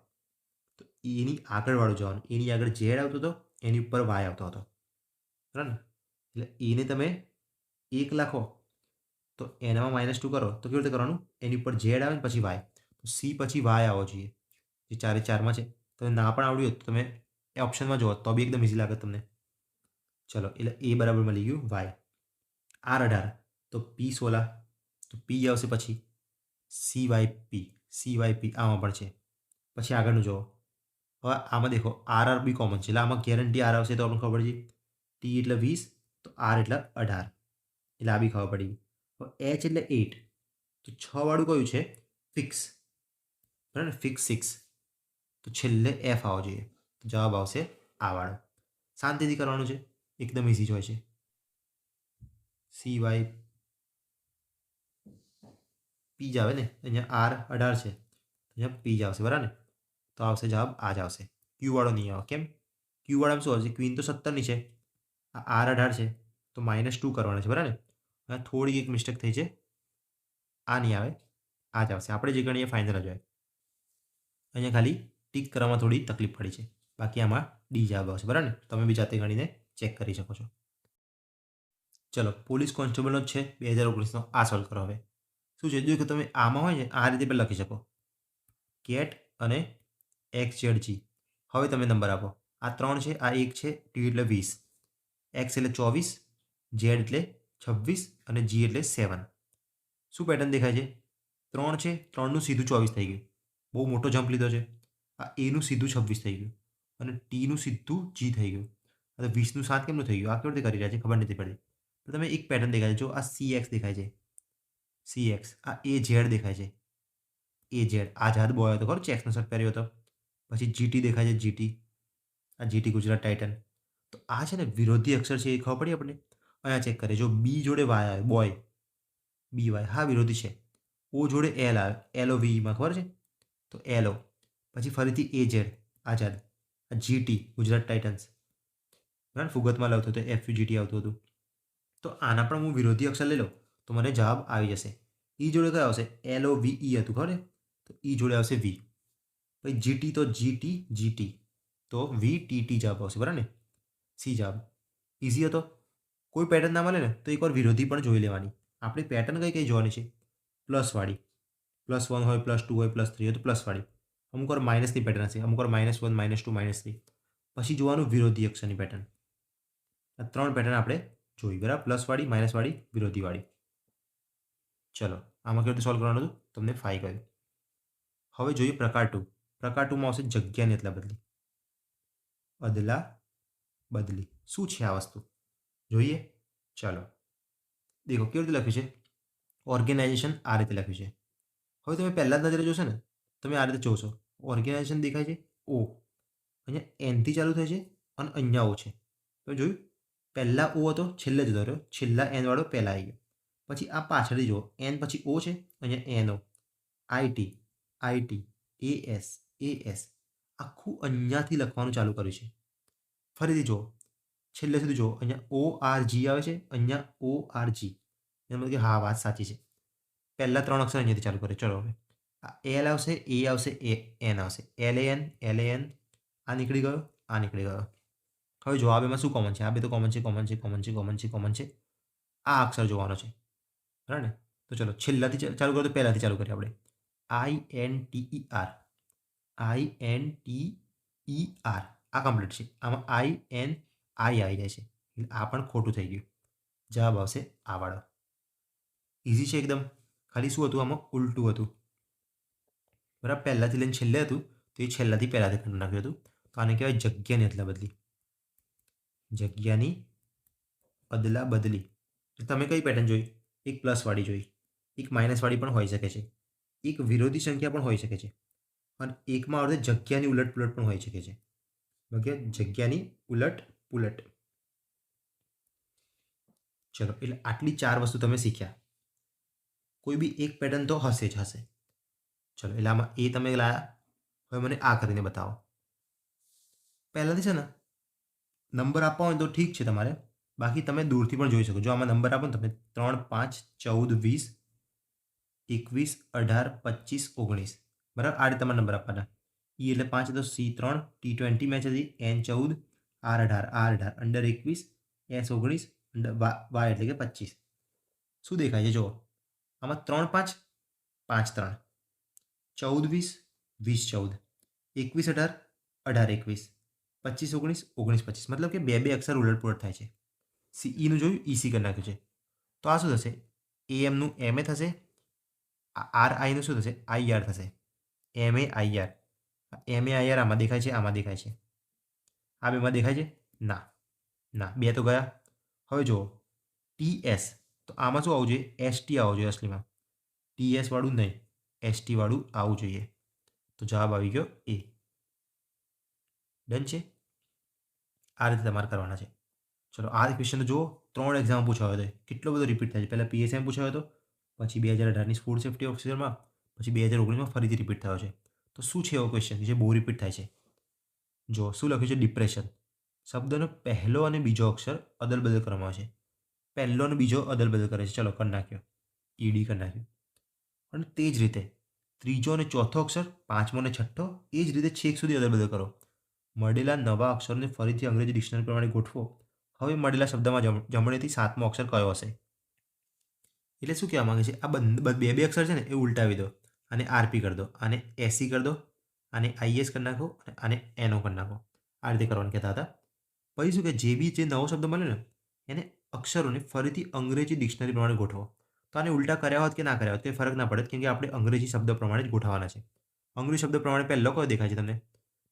તો એની આગળવાળું જવાનું. એની આગળ ઝેડ આવતો હતો, એની ઉપર વાય આવતો હતો, બરાબર ને. એટલે એને તમે 1 લખો તો એનામાં -2 કરો તો કેવી રીતે કરવાનું? એની ઉપર ઝેડ આવે ને પછી વાય, તો સી પછી વાય આવવો જોઈએ, જે 4 એ 4માં છે. તમે ના પણ આવડ્યું હોય તો તમે એ ઓપ્શનમાં જુઓ તો બી એકદમ ઇઝી લાગે તમને. ચલો એટલે એ બરાબર મળી ગયું, વાય. આર 18 તો પી 16, તો પી આવશે પછી સી વાય પી આમાં પણ છે. પછી આગળનું જુઓ. હવે આમાં દેખો આર આર બી કોમન છે, એટલે આમાં ગેરંટી આર આવશે તો આપણને ખબર પડી. ટી એટલે 20, તો આર એટલે 18, એટલે આ બી ખબર પડી. હવે એચ એટલે 8, તો 6 વાળું કયું છે? ફિક્સ, બરાબર ને. ફિક્સ 6, તો છેલ્લે એફ આવવો જોઈએ, તો જવાબ આવશે આ વાળો. શાંતિથી કરવાનું છે, એકદમ ઇઝી જ હોય છે. સી વાય પી જ આવે ને, અહીંયા આર 18 છે, અહીંયા પી જ આવશે, બરાબર ને. તો આવશે જવાબ આ જ આવશે. ક્યુ વાળો નહીં આવે. કેમ? ક્યુ વાળામાં શું આવશે? ક્વીન તો 17ની છે, આ આર 18 છે, તો -2 કરવાના છે, બરાબર ને. અહીંયા થોડી એક મિસ્ટેક થઈ છે, આ નહીં આવે, આ જ આવશે. આપણે જે ગણીએ ફાઇનલ જ હોય. અહીંયા ખાલી ટીક કરવામાં થોડી તકલીફ પડી છે, બાકી આમાં ડી જવાબ આવશે, બરાબર ને. તમે બી જાતે ગણીને ચેક કરી શકો છો. ચલો પોલીસ કોન્સ્ટેબલનો જ છે 2019નો, આ સોલ્વ કરો. હવે શું છે? જો કે તમે આમાં હોય ને આ રીતે પણ લખી શકો, કેટ અને XZG. હવે તમે નંબર આપો. આ 3 છે, આ 1 છે, ટી એટલે 20, એક્સ એટલે 24, ઝેડ એટલે 26 અને જી એટલે 7. શું પેટર્ન દેખાય છે? 3 છે, 3નું સીધું 24 થઈ ગયું, બહુ મોટો જમ્પ લીધો છે. આ એનું સીધું 26 થઈ ગયું અને ટીનું સીધું જી થઈ ગયું. અને 20નું 7 કેમનું થઈ ગયું? આ કેવી રીતે કરી રહ્યા છે ખબર નથી પડતી. તો તમે એક પેટર્ન દેખાય છે, જો આ CX દેખાય છે, CX. આ AZ દેખાય છે, AZ. આઝાદ બોય હતો ખરો, ચેક્સનો શર્ટ પહેર્યો હતો. પછી GT દેખાય છે, GT. આ GT ગુજરાત ટાઇટન. તો આ છે ને વિરોધી અક્ષર છે, એ ખબર પડી આપણને. અહીંયા ચેક કરીએ, જો બી જોડે વાય આવે, બોય, બી વાય, હા વિરોધી છે. ઓ જોડે એલ આવે, LOVEમાં ખબર છે, તો LO. પછી ફરીથી AZ આઝાદ. આ GT ગુજરાત ટાઇટન્સ, બરાબર. ફુગતમાં લાવતો હતો, FUGT આવતું હતું. તો આના પણ હું વિરોધી અક્ષર લઈ લઉં તો મને જવાબ આવી જશે. ઈ જોડે કયો આવશે? LOVE હતું ખબર, તો ઈ જોડે આવશે વી. પછી GT તો GT, તો VTT જવાબ આવશે, બરાબર ને. સી જવાબ. ઇઝી હતો. કોઈ પેટર્ન ના મળે ને તો એકવાર વિરોધી પણ જોઈ લેવાની. આપણી પેટર્ન કઈ કઈ જોવાની છે? પ્લસવાળી, +1 હોય, +2 હોય, +3 હોય તો પ્લસવાળી. અમુક વાર માઇનસની પેટર્ન હશે, અમુક વાર -1, -2, -3. પછી જોવાનું વિરોધી અક્ષરની પેટર્ન. આ 3 પેટર્ન આપણે જોઈ, બરાબર. પ્લસવાળી, માઇનસવાળી, વિરોધીવાળી. ચલો આમાં કેવી રીતે સોલ્વ કરવાનું હતું તમને ફાઈ ગયું. હવે જોઈએ પ્રકાર 2. પ્રકાર 2માં આવશે જગ્યાની અદલા બદલી. અદલા બદલી શું છે આ વસ્તુ જોઈએ. ચાલો દેખો કેવી રીતે લખ્યું છે. ઓર્ગેનાઇઝેશન આ રીતે લખ્યું છે. હવે તમે પહેલા જ નજરે જોશો ને, તમે આ રીતે જોશો, ઓર્ગેનાઇઝેશન દેખાય છે ઓ, અહીંયા એનથી ચાલુ થાય છે અને અહીંયા ઓ છે. તમે જોયું, પહેલા ઓ હતો, છેલ્લે જતો રહ્યો, છેલ્લા એન વાળો પહેલા આવી ગયો. પછી આ પાછળથી જુઓ, એન પછી ઓ છે, અહીંયા એનઓ, આઈટી, AS. આખું અહીંયાથી લખવાનું ચાલુ કર્યું છે. ફરીથી જુઓ, છેલ્લે સુધી જુઓ, અહીંયા ORG આવે છે, અહીંયા ORG. એનો મતલબ કે હા વાત સાચી છે. પહેલા 3 અક્ષર અહીંયાથી ચાલુ કરે. ચલો હવે આ એલ આવશે, એ આવશે, એન આવશે, LAN. આ નીકળી ગયો, આ નીકળી ગયો. હવે જો આ બેમાં શું કોમન છે? આ બે તો કોમન છે. આ અક્ષર જોવાનો છે, બરાબર ને. તો ચલો છેલ્લાથી ચાલુ કરો તો પહેલાંથી ચાલુ કરીએ આપણે. INTER. INTER આ કમ્પ્લીટ છે. આમાં INI આવી જાય છે એટલે આ પણ ખોટું થઈ ગયું. જવાબ આવશે આ વાળો. ઇઝી છે એકદમ. ખાલી શું હતું આમાં ઉલટું હતું. બરાબર, પહેલાંથી લઈને છેલ્લે હતું તો એ છેલ્લાથી પહેલાંથી કરી નાખ્યું હતું. તો આને કહેવાય જગ્યાની અદલા બદલી. જગ્યાની અદલા બદલી. તમે કઈ પેટર્ન જોઈ? એક પ્લસવાળી જોઈ, એક માઇનસવાળી પણ હોઈ શકે છે, એક વિરોધી સંખ્યા પણ હોઈ શકે છે, અને એકમાં અર્થે જગ્યાની ઉલટપુલટ પણ હોઈ શકે છે. ઓકે, જગ્યાની ઉલટ પુલટ. ચલો, એટલે આટલી 4 વસ્તુ તમે શીખ્યા. કોઈ બી એક પેટર્ન તો હશે જ હશે. ચલો, એટલે આમાં એ તમે લાયા. હવે મને આ કરીને બતાવો. પહેલાંથી છે ને નંબર આપવા હોય તો ઠીક છે તમારે, બાકી તમે દૂરથી પણ જોઈ શકો. જો આમાં નંબર આપો ને તમે 3, 5, 14, 20, 21, 18, 25, 19, બરાબર. આ રીતે તમારે નંબર આપવાના. E એટલે 5 તો C3, T20 મેચ હતી, N14, R18, under 21, S19, Y એટલે કે 25. શું દેખાય છે જુઓ, આમાં 3, 5, 5, 3, 14, 20, 20, 14, 21, 18, 18, 21, 25, 19, 19, 25. મતલબ કે બે અક્ષર ઉલટપુલટ થાય છે. સીઈનું જોયું, EC કરી નાખ્યું છે. તો આ શું થશે? એમનું MA થશે, RIનું શું થશે? IR થશે. MAIR. MAIR આમાં દેખાય છે, આમાં દેખાય છે. આ બેમાં દેખાય છે? ના ના, બે તો ગયા. હવે જુઓ TS, તો આમાં શું આવવું જોઈએ? ST આવવું જોઈએ અસલીમાં. TS વાળું નહીં, ST વાળું આવવું જોઈએ. તો જવાબ આવી ગયો A. ડન છે. આ રીતે તમારે કરવાના છે. ચલો, આ ક્વેશ્ચન તો જુઓ, 3 એક્ઝામ પૂછાયો હતો. કેટલો બધો રિપીટ થાય છે. પહેલાં PSM પૂછાયો હતો, પછી 2018ની ફૂડ સેફ્ટી ઓફિસરમાં, પછી 2019માં ફરીથી રિપીટ થયો છે. તો શું છે એવો ક્વેશ્ચન જે બહુ રિપીટ થાય છે? જો શું લખ્યું છે? ડિપ્રેશન. શબ્દનો પહેલો અને બીજો અક્ષર અદલ બદલ કરવામાં આવે છે. પહેલો અને બીજો અદલ બદલ કરે છે. ચલો, કરી નાખ્યો, ED કરી નાખ્યું. અને તે જ રીતે ત્રીજો અને ચોથો અક્ષર, પાંચમો અને છઠ્ઠો, એ જ રીતે છેક સુધી અદલ બદલ કરો. મળેલા નવા અક્ષરને ફરીથી અંગ્રેજી ડિક્શનરી પ્રમાણે ગોઠવો. હવે મળેલા શબ્દમાં જમણેથી સાતમો અક્ષર કયો હશે? એટલે શું કહેવા માંગે છે? આ બે અક્ષર છે ને એ ઉલટાવી દો. આને RP કરી દો, આને SE કરી દો, આને IS કરી નાખો, અને આને NO કરી નાખો. આ રીતે કરવાનું કહેતા હતા. પછી શું કે જે બી જે નવો શબ્દ મળે ને એને અક્ષરોને ફરીથી અંગ્રેજી ડિક્શનરી પ્રમાણે ગોઠવો. તો આને ઉલટા કર્યા હોત કે ના કર્યા હોત તે ફરક ના પડે, કેમ કે આપણે અંગ્રેજી શબ્દ પ્રમાણે જ ગોઠવવાના છે. અંગ્રેજી શબ્દ પ્રમાણે પહેલો કયો દેખાય છે તમને?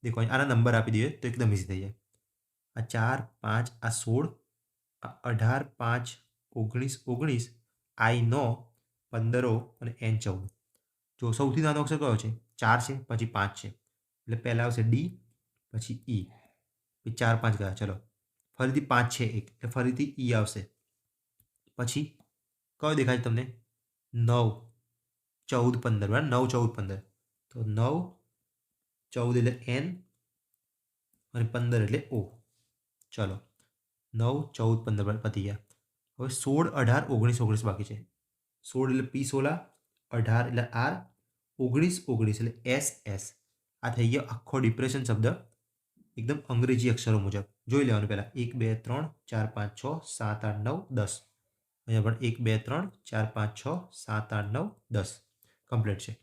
દેખો, આના નંબર આપી દઈએ તો એકદમ ઇઝી થઈ જાય. આ 4, 5, આ 16, આ 18, 5, 19, 19, I9, 15 અને N14. જો સૌથી નાનો અક્ષર કયો છે? 4 છે, પછી 5 છે, એટલે પહેલાં આવશે D, પછી E, પછી 4, 5 ગયા. ચલો, ફરીથી 5 છે એક, એટલે ફરીથી E આવશે. પછી કયો દેખાય છે તમને? 9, 14, 15. બરાબર, 9, 14, 15. તો 9, 14 એટલે N અને 15 એટલે O. ચલો, 9, 14, 15 પતી ગયા. હવે 16, 18, 19, 19 બાકી છે. 16 એટલે P16, 18 એટલે R, 19, 19 એટલે SS. આ થઈ ગયો આખો ડિપ્રેશન શબ્દ એકદમ અંગ્રેજી અક્ષરો મુજબ. જોઈ લેવાનું પહેલાં 1, 2, 3, 4, 5, 6, 7, 8, 9, 10. અહીંયા પણ 1, 2, 3, 4, 5, 6, 7, 8, 9, 10 કમ્પ્લીટ છે.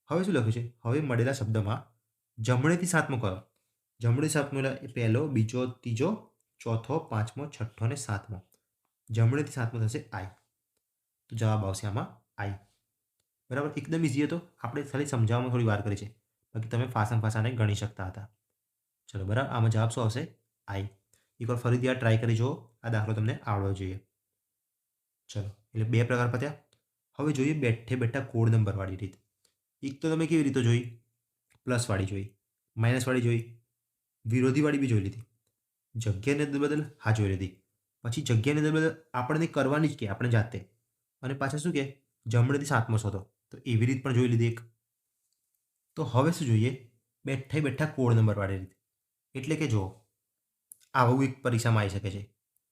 હવે શું લખ્યું છે? હવે મળેલા શબ્દમાં જમણેથી સાતમો કયો? જમણે સાતમો એટલે પહેલો, બીજો, ત્રીજો, ચોથો, પાંચમો, છઠ્ઠો અને સાતમો. જમણેથી સાતમો થશે I. તો જવાબ આવશે આમાં I. બરાબર, એકદમ ઇઝી હતો. આપણે ખાલી સમજાવવામાં થોડી વાર કરી છે, બાકી તમે ફાસાને ગણી શકતા હતા. ચલો, બરાબર, આમાં જવાબ શું આવશે? I. એકવાર ફરીથી આ ટ્રાય કરી જુઓ. આ દાખલો તમને આવડવો જોઈએ. ચલો, એટલે 2 પ્રકાર પત્યા. હવે જોઈએ બેઠે બેઠા કોડ નંબરવાળી રીત. એક તો તમે કેવી રીતે જોઈ? પ્લસવાળી જોઈ, માઇનસવાળી જોઈ, વિરોધીવાળી બી જોઈ લીધી. જગ્યાની અદલ બદલ હા જોઈ લીધી. પછી જગ્યાની અદલ બદલ આપણને કરવાની જ કે આપણે જાતે, અને પાછા શું કે જમણેથી સાતમો શોધો, તો એવી રીત પણ જોઈ લીધી એક. તો હવે શું જોઈએ? બેઠે બેઠા કોડ નંબરવાળી રીત. એટલે કે જો આવું એક પરીક્ષામાં આવી શકે છે.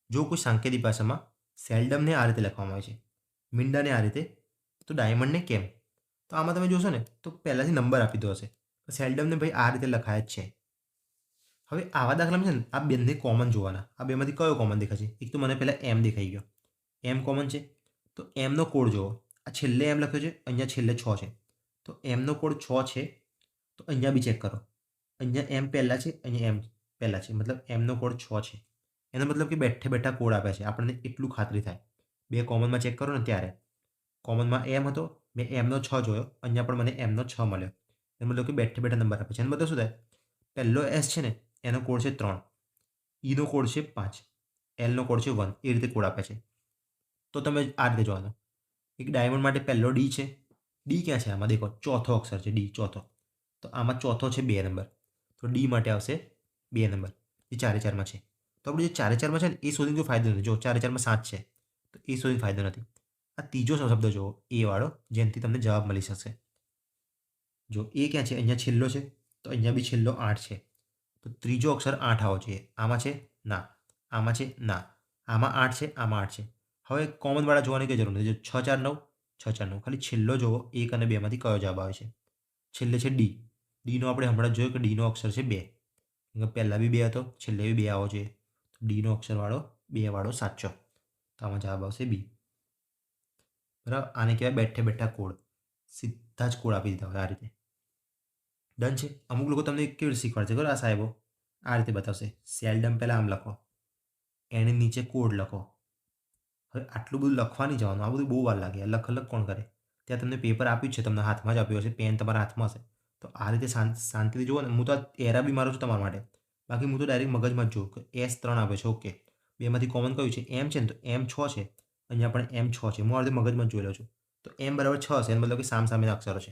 જો કોઈ સાંકેતિક ભાષામાં સેલ્ડમને આ રીતે લખવામાં આવે છે, મીંડાને આ રીતે, તો ડાયમંડને કેમ? તો આમાં તમે જોશો ને તો પહેલાંથી નંબર આપી દો હશે. સેલ્ડમને ભાઈ આ રીતે લખાય જ છે. હવે આવા દાખલામાં છે ને આ બંને કોમન જોવાના. આ બેમાંથી કયો કોમન દેખાય છે? એક તો મને પહેલાં M દેખાઈ ગયો, M કોમન છે. તો Mનો કોડ જુઓ, આ છેલ્લે એમ લખ્યો છે, અહીંયા છેલ્લે 6 છે. તો એમનો કોડ 6 છે. તો અહીંયા બી ચેક કરો. અહીંયા એમ પહેલાં છે, અહીંયા એમ પહેલાં છે. મતલબ એમનો કોડ 6 છે. એનો મતલબ કે બેઠે બેઠા કોડ આપ્યા છે. આપણને એટલું ખાતરી થાય. બે કોમનમાં ચેક કરો ને ત્યારે. કોમનમાં એમ હતો, મેં એમનો 6 જોયો, અહીંયા પણ મને એમનો 6 મળ્યો. એનો મતલબ કે બેઠે બેઠા નંબર આપે છે. એનો મતલબ શું થાય? પહેલો એસ છે ને એનો કોડ છે 3, ઈનો કોડ છે 5, એલનો કોડ છે 1. એ રીતે કોડ આપે છે. તો તમે આ રીતે જોવાનું. એક ડાયમંડ માટે પહેલો ડી છે. ડી ક્યાં છે આમાં? દેખો, ચોથો અક્ષર છે ડી, ચોથો. તો આમાં ચોથો છે 2 નંબર. તો ડી માટે આવશે 2 નંબર, જે 4 4માં છે. તો આપણે જે 4 4માં છે ને એ શોધીને કોઈ ફાયદો નથી. જો 4 4માં 7 છે, તો એ શોધીને ફાયદો નથી. આ ત્રીજો શબ્દ જુઓ, એ વાળો, જેનાથી તમને જવાબ મળી શકશે. જો એ ક્યાં છે? અહીંયા છેલ્લો છે. તો અહીંયા બી છેલ્લો 8 છે. તો ત્રીજો અક્ષર 8 આવવો જોઈએ. આમાં છે? ના. આમાં છે? ના. આમાં 8 છે, આમાં 8 છે. હવે કોમનવાળા જોવાની કંઈ જરૂર નથી. જો 6 4 9, 6 4 9. ખાલી છેલ્લો જોવો, 1 અને 2 માંથી કયો જવાબ આવે છે. છેલ્લે છે ડી. ડીનો આપણે હમણાં જ જોયું કે ડીનો અક્ષર છે 2. પહેલાં બી 2 હતો, છેલ્લે બી 2 આવવો જોઈએ. તો ડીનો અક્ષરવાળો 2 વાળો સાચો. તો આમાં જવાબ આવશે બી. બરાબર? આને કહેવાય બેઠે બેઠા કોડ. સીધા જ કોડ આપી દીધા હોય આ રીતે. ડન છે. અમુક લોકો તમને કેવી રીતે શીખવાડશે ખબર? આ સાહેબો આ રીતે બતાવશે. સેલ્ડમ પહેલાં આમ લખો, એની નીચે કોડ લખો. હવે આટલું બધું લખવા નહીં જવાનું. આ બધું બહુ વાર લાગે. અલગ અલગ કોણ કરે? ત્યાં તમને પેપર આપ્યું છે, તમને હાથમાં જ આપ્યું હશે, પેન તમારા હાથમાં હશે. તો આ રીતે શાંતિથી જુઓ ને. હું તો આ એરા બી મારું છું તમારા માટે. બાકી હું તો ડાયરેક્ટ મગજમાં જ જોઉં કે S3 આપે છે. ઓકે, બેમાંથી કોમન કયું છે? એમ છે ને, તો એમ 6 છે. અહીંયા પણ એમ 6 છે. હું આ રીતે મગજમાં જ જોઈ લઉં છું. તો એમ બરાબર 6 છે. એનો મતલબ કે સામસામેના અક્ષરો છે.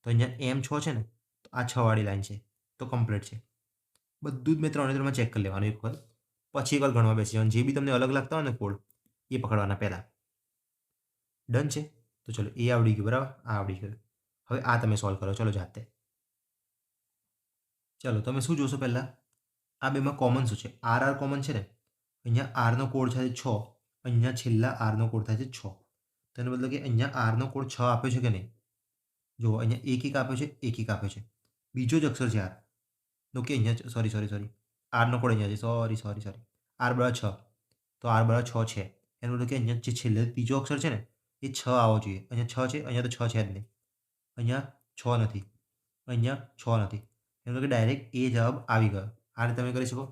તો અહીંયા એમ 6 છે ને, તો આ 6 વાળી લાઈન છે. તો કમ્પ્લીટ છે. બધું જ મેં 3 3માં ચેક કરી લેવાનું એક વખત. પછી એકવાર ગણવા બેસી જવાનું. જે બી તમને અલગ લાગતા હોય ને કોડ, એ પકડવાના પહેલાં. ડન છે. તો ચલો, એ આવડી ગયું. બરાબર? આ આવડી ગયું. હવે આ તમે સોલ્વ કરો. ચલો જાતે. ચલો, તમે શું જોશો પહેલાં? આ બેમાં કોમન શું છે? આર કોમન છે ને. અહીંયા આરનો કોડ થાય છે 6. અહીંયા છેલ્લા આરનો કોડ થાય છે 6. તો એનો મતલબ કે અહીંયા આરનો કોડ 6 આપ્યો છે કે નહીં? જુઓ, અહીંયા 1 1 આપ્યો છે, 1 1 આપ્યો છે. બીજો જ અક્ષર છે આર. ઓકે, અહીંયા સોરી. આરનો કોડ અહીંયા છે. સોરી. આર બરાબર 6. તો આર બરાબર 6 છે. એનો મતલબ કે અહીંયા જે છેલ્લે ત્રીજો અક્ષર છે ને, એ 6 આવવો જોઈએ. અહીંયા 6 છે, અહીંયા તો 6 છે જ નહીં. અહીંયા 6 નથી, અહીંયા 6 નથી. એનો મતલબ કે ડાયરેક્ટ એ જવાબ આવી ગયો. આ રીતે તમે કરી શકો.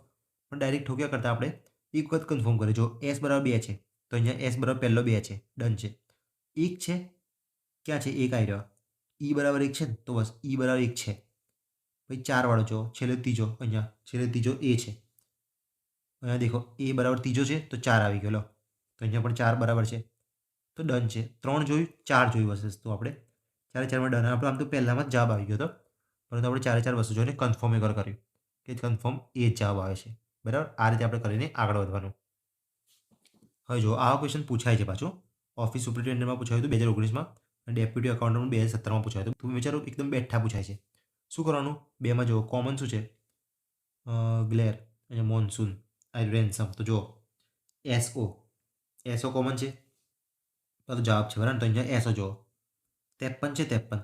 પણ ડાયરેક્ટ ઠોક્યા કરતાં આપણે એક વખત કન્ફર્મ કરીએ. જો એસ બરાબર 2 છે, તો અહીંયા એસ બરાબર પહેલો 2 છે. ડન છે. 1 છે, ક્યાં છે? 1 આવી રહ્યો. ઈ બરાબર 1 છે ને, તો બસ ઈ બરાબર 1 છે. પછી 4 વાળો જો છેલ્લે ત્રીજો, અહીંયા છેલ્લે ત્રીજો એ છે. અહીંયા દેખો, એ બરાબર ત્રીજો છે, તો 4 આવી ગયો. લો, તો અહીંયા પણ 4 બરાબર છે. તો ડન છે. 3 જોયું, 4 જોયું વસ્તુ આપણે. 4 4માં ડન. આપણે આમ તો પહેલામાં જ જવાબ આવી ગયો હતો, પરંતુ આપણે 4 4 વસ્તુ જોઈને કન્ફર્મ એકવાર કર્યું કે કન્ફર્મ એ જ જવાબ આવે છે. બરાબર? આ રીતે આપણે કરીને આગળ વધવાનું. હવે જો આવા ક્વેશ્ચન પૂછાય છે પાછું. ઓફિસ સુપ્રિન્ટેન્ડન્ટમાં પૂછાયું હતું 2019માં, અને ડેપ્યુટી એકાઉન્ટન્ટ 2017માં પૂછાયું હતું. તમે વિચારો, એકદમ બેઠા પૂછાય છે. શું કરવાનું? બેમાં જો કોમન શું છે? ગ્લેર, અહીંયા મોન્સૂન, આ રેન્સમ. તો જો એસઓ કોમન છે, તો જવાબ છે. બરાબર? તો અહીંયા એસઓ જો 53 છે, 53.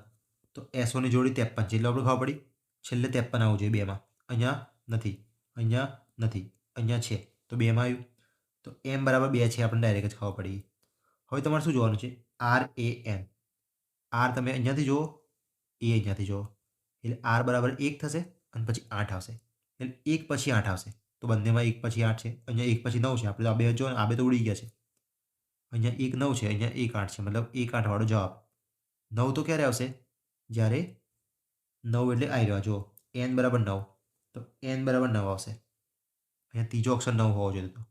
તો એસઓની જોડી 53 છે, એટલે આપણે ખબર પડી છેલ્લે 53 આવવું જોઈએ બેમાં. અહીંયા નથી, અહીંયા નથી, અહીંયા છે, તો બેમાં આવ્યું. તો એમ બરાબર 2 છે, આપણને ડાયરેક્ટ જ ખબર પડી. હવે તમારે શું જોવાનું છે? RAN. આર તમે અહીંયાથી જુઓ, એ અહીંયાથી જુઓ, એટલે આર બરાબર 1 થશે અને પછી 8 આવશે. એટલે 1 પછી 8 આવશે. તો બંનેમાં 1 પછી 8 છે. અહીંયા 1 પછી 9 છે. આપણે તો આ બે જો ને, આ બે તો ઉડી ગયા છે. અહીંયા 1 9 છે, અહીંયા 1 8 છે. મતલબ 1 8 વાળો જવાબ. 9 તો ક્યારે આવશે? જ્યારે 9 એટલે આવી રહ્યો. જુઓ, n બરાબર 9, તો n બરાબર 9 આવશે. અહીંયા ત્રીજો અક્ષર 9 હોવો જોઈએ. તો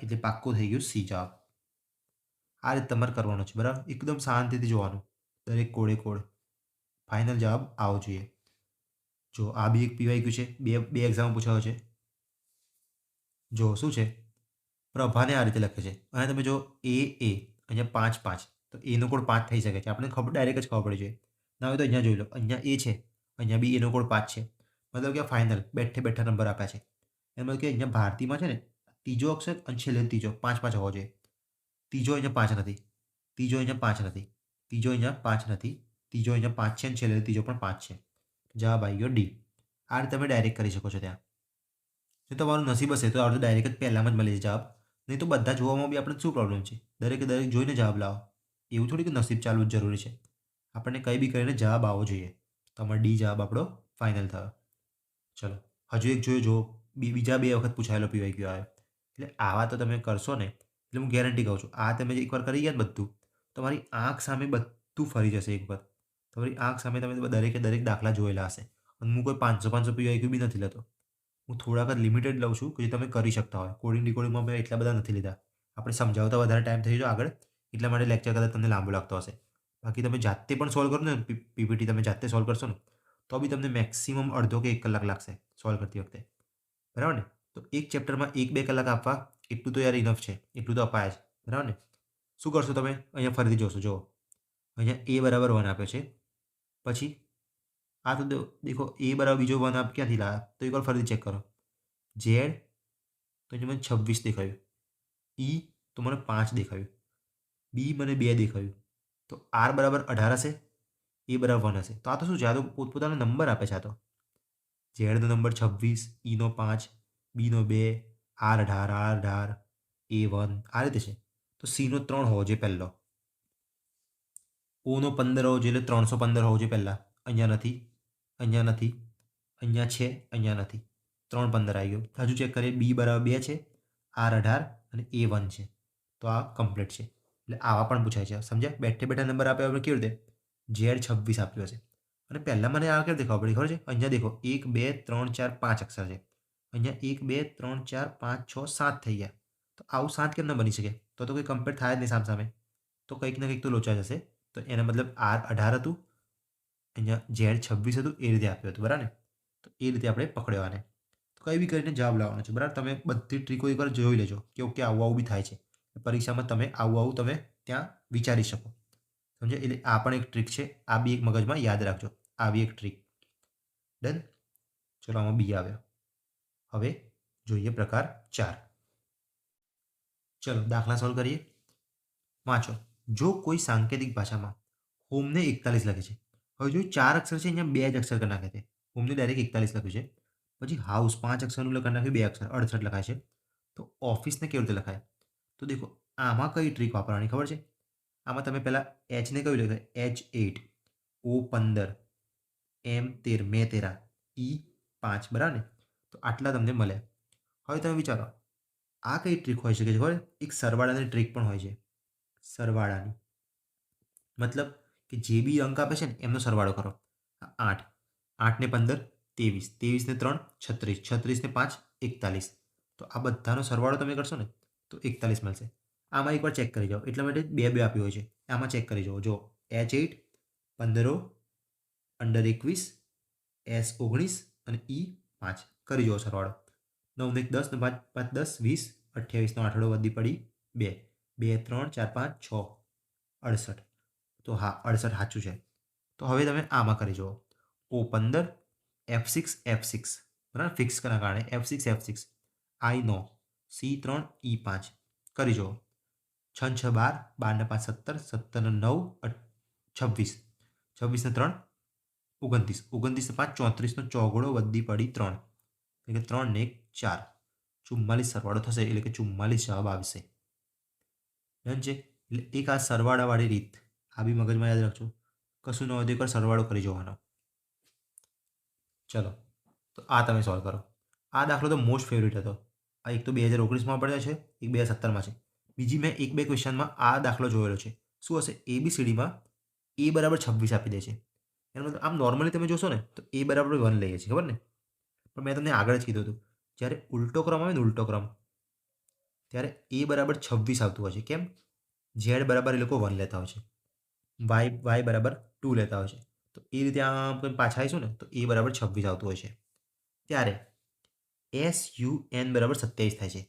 એટલે પાક્કું થઈ ગયું સી જવાબ. આ રીતે તમારે કરવાનું છે. બરાબર? એકદમ શાંતિથી જોવાનું, દરેક કોડે કોડ. ફાઇનલ જવાબ આવવો જોઈએ. જો આ બી એક પીવાય છે, બે એક્ઝામ પૂછાયો છે. જો શું છે? પ્રભાને આ રીતે લખે છે. અને તમે જો અહીંયા 5 5, તો એનો કોડ 5 થઈ શકે છે. આપણે ખબર ડાયરેક્ટ જ ખબર પડી જોઈએ. ના હોય તો અહીંયા જોઈ લો, અહીંયા એ છે, અહીંયા બી એનો કોડ 5 છે. મતલબ કે ફાઇનલ બેઠે બેઠા નંબર આપ્યા છે. એમ મતલબ કે અહીંયા ભારતીમાં છે ને, ત્રીજો અક્ષર અને છેલ્લે ત્રીજો 5 5 હોવો જોઈએ. ત્રીજો અહીંયા 5 નથી, ત્રીજો અહીંયા 5 નથી, ત્રીજો અહીંયા 5 નથી, ત્રીજો અહીંયા 5 છે, અને છેલ્લે ત્રીજો પણ 5 છે. જવાબ આવી ગયો ડી. આ રીતે તમે ડાયરેક્ટ કરી શકો છો. ત્યાં જો તમારું નસીબ હશે તો આપણે ડાયરેક્ટ જ પહેલામાં જ મળી જવાબ. નહીં તો બધા જોવામાં બી આપણે શું પ્રોબ્લેમ છે? દરેકે દરેક જોઈને જવાબ લાવો. એવું થોડી કે નસીબ ચાલવું જ જરૂરી છે. આપણને કંઈ બી કરીને જવાબ આવવો જોઈએ. તો આમાં ડી જવાબ આપણો ફાઇનલ થયો. ચલો હજુ એક જોયો જો બીજા 2 વખત પૂછાયેલો PYQ આવ્યો. એટલે આવા તો તમે કરશો ને એટલે હું ગેરંટી કહું છું. આ તમે એકવાર કરી ગયા ને બધું, તમારી આંખ સામે બધું ફરી જશે એક વખત. તમારી આંખ સામે તમે દરેકે દરેક દાખલા જોયેલા હશે. અને હું કોઈ 500 PYQ બી નથી લેતો. હું થોડાક જ લિમિટેડ લઉં છું કે જે તમે કરી શકતા હોય. કોડિંગ ડિકોડિંગમાં મેં એટલા બધા નથી લીધા. આપણે સમજાવતા વધારે ટાઈમ થઈ જાય આગળ, એટલા માટે લેક્ચર કદાચ તમને લાંબો લાગતો હશે. બાકી તમે જાતે પણ સોલ્વ કરો ને પીપીટી તમે જાતે સોલ્વ કરશો ને તો બી તમને મેક્સિમમ અડધો કે 1 કલાક લાગશે સોલ્વ કરતી વખતે. બરાબર ને? તો એક ચેપ્ટરમાં 1-2 કલાક આપવા એટલું તો યાર ઇનફ છે. એટલું તો અપાય જ. બરાબર ને? શું કરશો તમે? અહીંયા ફરીથી જોશો જુઓ. અહીંયા a બરાબર 1 આપ્યો છે. પછી આ તો દેખો a બરાબર બીજો 1 આપ ક્યાંથી લાવ્યા? તો એકવાર ફરીથી ચેક કરો. z તો અહીંયા મને 26 દેખાયું. e તો મને 5 દેખાયું. b મને 2 દેખાયું. તો r બરાબર 18 હશે. a બરાબર 1 હશે. તો આ તો શું છે? આ તો પોતપોતાનો નંબર આપે છે આ તો. z no number 26, e no 5, b no 2, r 18, r 18, a 1 આ રીતે છે. તો c નો 3 હોવો જોઈએ પહેલો. o નો 15 હોવો જોઈએ એટલે 315 હોવો જોઈએ પહેલા. અહીંયા નથી, અહીંયા નથી, અહીંયા છે, અહીંયા નથી. 3 15 આવી ગયો. હજુ ચેક કરીએ b બરાબર 2 છે, r 18 અને a 1 છે. તો આ કમ્પ્લીટ છે. એટલે આવા પણ પૂછાય છે. સમજ્યા? બેઠે બેઠા નંબર આપ્યા આપણે કેવી રીતે? z 26 આપ્યો છે. અને પહેલાં મને આ કેવી દેખાવ પડી ખબર છે? અહીંયા દેખો 1 2 3 4 5 અક્ષર છે. અહીંયા 1 2 3 4 5 6 7 થઈ ગયા. તો આવું 7 કેમ ન બની શકે? તો કંઈ કમ્પ્લીટ થાય જ નહીં સામે. તો કંઈક ને કંઈક તો લોચા જશે. તો એના મતલબ r 18 હતું, અહીંયા z 26 હતું, એ રીતે આપ્યું હતું. બરાબર ને? તો એ રીતે આપણે પકડવાને. તો કંઈ બી કરીને જવાબ લાવવાનો છે. બરાબર? તમે બધી ટ્રીકો એકવાર જોઈ લેજો કે ઓકે આવું આવું બી થાય છે. પરીક્ષામાં તમે આવું આવું તમે ત્યાં વિચારી શકો. સમજે? એટલે આ પણ એક ટ્રીક છે. આ બી એક મગજમાં યાદ રાખજો. આવી એક ટ્રીક. ડન? ચલો આમાં બી આવ્યો. હવે જોઈએ પ્રકાર 4. ચલો દાખલા સોલ્વ કરીએ. વાંચો. જો કોઈ સાંકેતિક ભાષામાં હોમને 41 લખે છે. હવે જો 4 અક્ષર છે અહીંયા 2 જ અક્ષર કરી નાખે છે. હોમને ડાયરેક્ટ 41 લખ્યું છે. પછી હાઉસ 5 અક્ષરનું કરી નાખ્યું 2 અક્ષર 68 લખાય છે. તો ઓફિસને કેવી રીતે લખાય? તો દેખો આમાં કઈ ટ્રીક વાપરવાની ખબર છે? આમાં તમે પહેલાં એચને કયું લખાય? H8, O15, M13, મેં 13, E5. બરાબર ને? તો આટલા તમને મળે. હવે તમે વિચારો આ કઈ ટ્રીક હોઈ શકે છે ખબર? એક સરવાળાની ટ્રીક પણ હોય છે. સરવાળાની મતલબ કે જે બી અંક આપે છે ને એમનો સરવાળો કરો. 8, 8 ને 15 23, 23 ને 3 36, 36 ને 5 41. તો આ બધાનો સરવાળો તમે કરશો ને તો 41 મળશે. આમાં એકવાર ચેક કરી જાઓ. એટલા માટે 2 આપ્યું હોય છે. આમાં ચેક કરી જાઓ. જો H8 15 અંડર 21, S19 અને E5 કરી જાઓ સરવાળો. 9 ને 10 ને 5 5 10 20 28 નો આઠડો વધી પડી 2 2 3 4 5 6 68. તો હા 68 સાચું છે. તો હવે તમે આમાં કરી જુઓ. O15 F6 F6 બરાબર ફિક્સના કારણે F6 F6 I9 C3 E5 કરી જુઓ. 6 6 12 12 ને 5 17 17 ને 9 26 26 ને 3 29 29 ને 5 34 નો ચોગડો વધી પડી 3 એટલે કે 3 ને 1 4 44 સરવાળો થશે એટલે કે 44 જવાબ આવશે. ડન છે? એટલે એક આ સરવાળાવાળી રીત આ બી મગજમાં યાદ રાખજો. કશું ન હોય તો એકવાર સરવાળો કરી જોવાનો. ચલો તો આ તમે સોલ્વ કરો. આ દાખલો તો મોસ્ટ ફેવરિટ હતો. આ એક તો 2019માં પડ્યો છે, એક 2017માં છે. બીજી મેં 1-2 ક્વેશ્ચનમાં આ દાખલો જોયેલો છે. શું હશે? ABCDમાં a બરાબર 26 આપી દે છે. એનો મતલબ આમ નોર્મલી તમે જોશો ને તો a બરાબર 1 લઈએ છીએ ખબર ને? પણ મેં તમને આગળ જ કીધું હતું જ્યારે ઉલટો ક્રમ આવે ને ઉલટો ક્રમ ત્યારે a બરાબર 26 આવતું હોય છે. કેમ? z બરાબર એ લોકો 1 લેતા હોય છે, y બરાબર 2 લેતા હોય છે. તો એ રીતે આમ પાછા આવીશું ને તો a બરાબર 26 આવતું હોય છે. ત્યારે SUN બરાબર 27 થાય છે.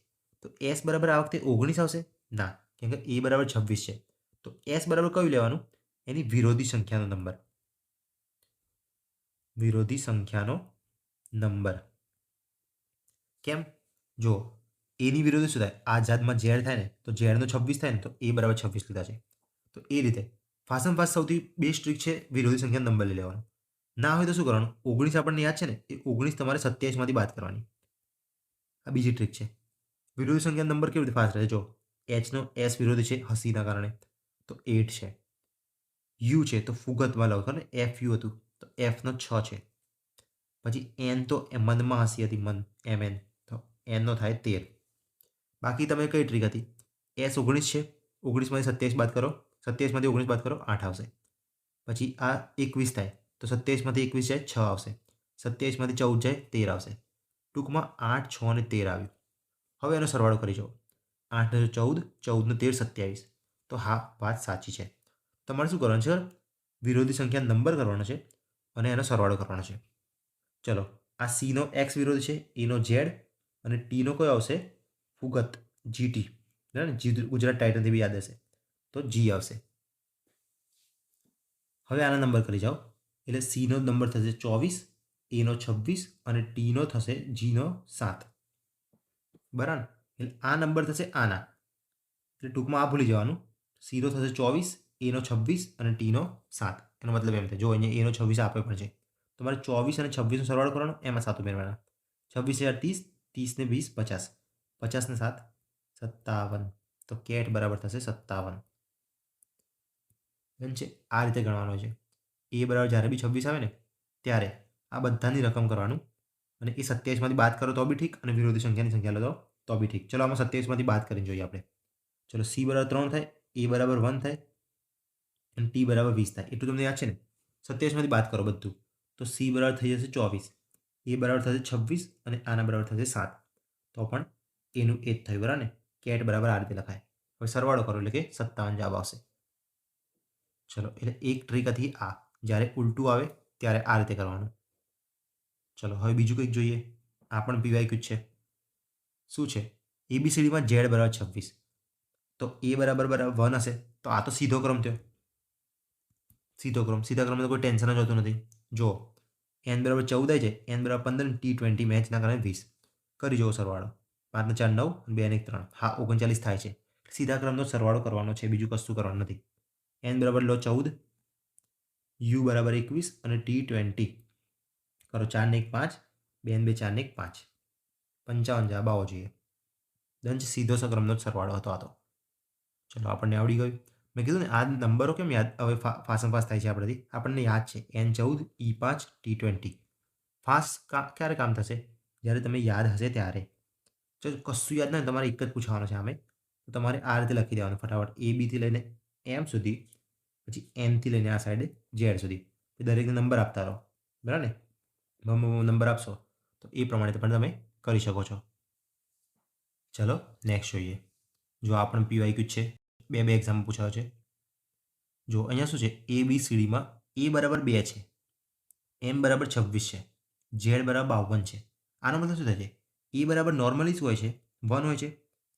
તો S બરાબર આ વખતે 19 આવશે? ના, કેમ કે a બરાબર 26 છે. તો S બરાબર કયું લેવાનું? એની વિરોધી સંખ્યાનો નંબર. વિરોધી સંખ્યાનો નંબર. કેમ? જો એની વિરુદ્ધ શું થાય? આ જાતમાં ઝેડ થાય ને તો ઝેડનો 26 થાય ને તો a બરાબર 26 લીધા છે. તો એ રીતે ફાસ્ટ સૌથી બેસ્ટ ટ્રીક છે વિરોધી સંખ્યા નંબર લઈ લેવાનો. ના હોય તો શું કરવાનું? 19 આપણને યાદ છે ને એ 19 તમારે 27માંથી બાદ કરવાની. આ બીજી ટ્રીક છે. વિરોધી સંખ્યા નંબર કેવી રીતે ફાસ્ટ રહે? જો H નો S વિરોધી છે હસીના કારણે, તો 8 છે. યુ છે તો ફુગતમાં લખો ને એફ યુ હતું તો એફનો 6 છે. પછી એન તો મનમાં હસી હતી મન એમ એન તો એનનો થાય 13. બાકી તમે કઈ ટ્રીક હતી? એસ 19 છે, 19માંથી 27 બાદ કરો, 27માંથી 19 બાદ કરો 8 આવશે. પછી આ 21 થાય તો 27માંથી 21 જાય 6 આવશે, 27માંથી 14 જાય 13 આવશે. ટૂંકમાં 8, 6 અને 13 આવ્યું. હવે એનો સરવાળો કરી જાઓ. 8 ને 14, 14 ને 13 27. તો હા, વાત સાચી છે. તમારે શું કરવાનું છે? વિરોધી સંખ્યા નંબર કરવાનો છે અને એનો સરવાળો કરવાનો છે. ચલો, આ સીનો એક્સ વિરોધી છે, એનો ઝેડ અને ટીનો કયો આવશે? ફુગત જીટી. બરાબર ને? જી ગુજરાત ટાઇટનથી બી યાદ હશે તો જી આવશે. હવે આના નંબર કરી જાઓ. એટલે સીનો નંબર થશે 24, એનો 26 અને ટીનો થશે જીનો 7. બરાબર. એટલે આ નંબર થશે આના. એટલે ટૂંકમાં આ ભૂલી જવાનું. સીનો થશે 24, એનો 26 અને ટીનો 7. એનો મતલબ એમ થાય, જો અહીંયા એનો 26 આપે પણ છે. તમારે 24 અને 26નો સરવાળો કરવાનો, એમાં 7 ઉમેરવાના. 26 30, 30 ને 20 50, 50 ને 7 57. તો કેટ બરાબર થશે 57. એમ છે. આ રીતે ગણવાનું છે. એ બરાબર જ્યારે બી 26 આવે ને ત્યારે આ બધાની રકમ કરવાનું અને એ 27માંથી બાદ કરો તો બી ઠીક અને વિરોધી સંખ્યાની સંખ્યા લો તો બી ઠીક. ચલો આમાં 27માંથી બાદ કરીને જોઈએ આપણે. ચલો સી બરાબર 3 થાય, એ બરાબર 1 થાય અને ટી બરાબર 20 થાય. એટલું તમને યાદ છે ને? 27માંથી બાદ કરો બધું તો સી બરાબર થઈ જશે 24, એ બરાબર થશે 26 અને આના બરાબર થશે 7. તો પણ એનું એ જ થયું. બરાબર ને? કેટ બરાબર આ રીતે લખાય. હવે સરવાળો કરો એટલે કે 57 જવાબ આવશે. ચલો, એટલે એક ટ્રીક હતી આ. જ્યારે ઉલટું આવે ત્યારે આ રીતે કરવાનું. ચલો હવે બીજું કંઈક જોઈએ. આ પણ પીવાયક્યુ છે. શું છે? એબીસીડીમાં ઝેડ બરાબર 26 તો એ બરાબર 1 હશે તો આ તો સીધો ક્રમ થયો. સીધો ક્રમ, સીધા ક્રમમાં તો કોઈ ટેન્શન જ હોતું નથી. જો એન બરાબર 14 આવી જાય, એન બરાબર 15, T20 મેચના કારણે 20. કરી જુઓ સરવાળો. 5 ને 4 9 અને 2 ને 1 3. હા, 39 થાય છે. સીધા ક્રમનો સરવાળો કરવાનો છે, બીજું કશું કરવાનું નથી. એન બરાબર લો 14, યુ બરાબર 21 અને T20 કરો. 4 ને 1 5, 2 ને 2 4 ને 1 5. 55 જવાબ આવો જોઈએ. દંશ સીધો ક્રમનો જ સરવાળો હતો આ તો. ચલો, આપણને આવડી ગયું. મેં કીધું ને આ નંબરો કેમ યાદ હવે ફાસમ ફાસ થાય છે આપણેથી? આપણને યાદ છે N14, E5, T20. ફાસ્ટ ક્યારે કામ થશે? જ્યારે તમે યાદ હશે ત્યારે. જો કશું યાદ ના હોય તમારે એક જ પૂછવાનું છે આમે, તો તમારે આ રીતે લખી દેવાનું ફટાફટ. એ બીથી લઈને એમ સુધી, પછી એમથી લઈને આ સાઈડે ઝેડ સુધી દરેકને નંબર આપતા રહો. બરાબર ને? નંબર આપશો તો એ પ્રમાણે પણ તમે કરી શકો છો. ચલો નેક્સ્ટ જોઈએ. જો આ પણ પીવાયક્યુ છે, બે એક્ઝામ પૂછાયો છે. જો અહીંયા શું છે? એ બી સીડીમાં એ બરાબર 2 છે, એમ બરાબર 26 છે, ઝેડ બરાબર 52 છે. આનો મતલબ શું થાય છે? એ બરાબર નોર્મલી શું હોય છે? 1 હોય છે,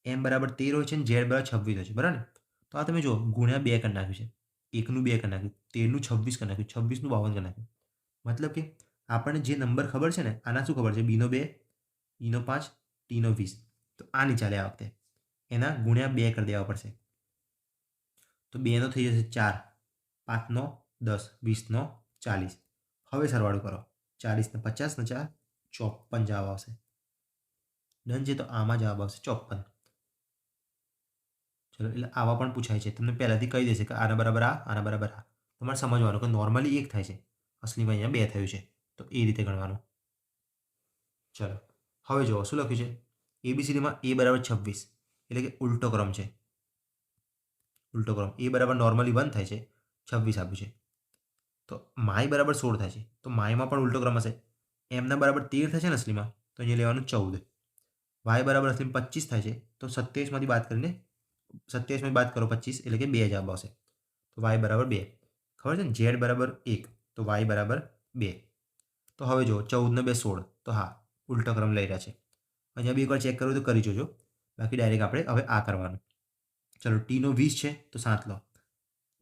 એમ બરાબર 13 હોય છે અને ઝેડ બરાબર 26 હોય છે. બરાબર ને? તો આ તમે જો ગુણ્યા 2 કરી નાખ્યું છે. એકનું 2 કરી નાખ્યું, 13નું 26 કરી નાખ્યું, 26નું 52 કરી નાખ્યું. મતલબ કે આપણને જે નંબર ખબર છે ને, આના શું ખબર છે? બીનો 2, ઈનો 5, ટીનો 20. તો આ નહીં ચાલે આ વખતે. એના ગુણ્યા 2 કરી દેવા પડશે. તો 2 નો થઈ જશે 4, 5 નો 10, 20 નો 40. હવે સરવાળો કરો. 40 ને 50 ને 4 54 જવાબ આવશે. ડન છે. તો આમાં જવાબ આવશે 54. ચલો, એટલે આવા પણ પૂછાય છે. તમને પહેલાથી કહી દેશે કે આના બરાબર આ, આના બરાબર આ. તમારે સમજવાનું કે નોર્મલી 1 થાય છે, અસલીમાં અહીંયા 2 થયું છે. તો એ રીતે ગણવાનું. ચલો હવે જુઓ શું લખ્યું છે? એબીસીડીમાં એ બરાબર 26 એટલે કે ઉલટો ક્રમ છે. ઉલટો ક્રમ. એ બરાબર નોર્મલી 1 થાય છે, 26 આપ્યું છે. તો માય બરાબર 16 થાય છે, તો માયમાં પણ ઉલટો ક્રમ હશે. એમના બરાબર 13 થાય છે ને અસલીમાં, તો અહીંયા લેવાનું 14. વાય બરાબર અસલીમાં 25 થાય છે, તો 27માંથી બાદ કરીને 27માંથી બાદ કરો 25 એટલે કે 2 જવાબ આવશે. તો વાય બરાબર 2. ખબર છે ને? ઝેડ બરાબર 1 તો વાય બરાબર 2. તો હવે જો 14 ને 2 16. તો હા, ઉલટો ક્રમ લઈ રહ્યા છે. અહીંયા બી એકવાર ચેક કરવું તો કરી જોજો. બાકી ડાયરેક્ટ આપણે હવે આ કરવાનું. ચલો, ટીનો 20 છે તો 7 લો.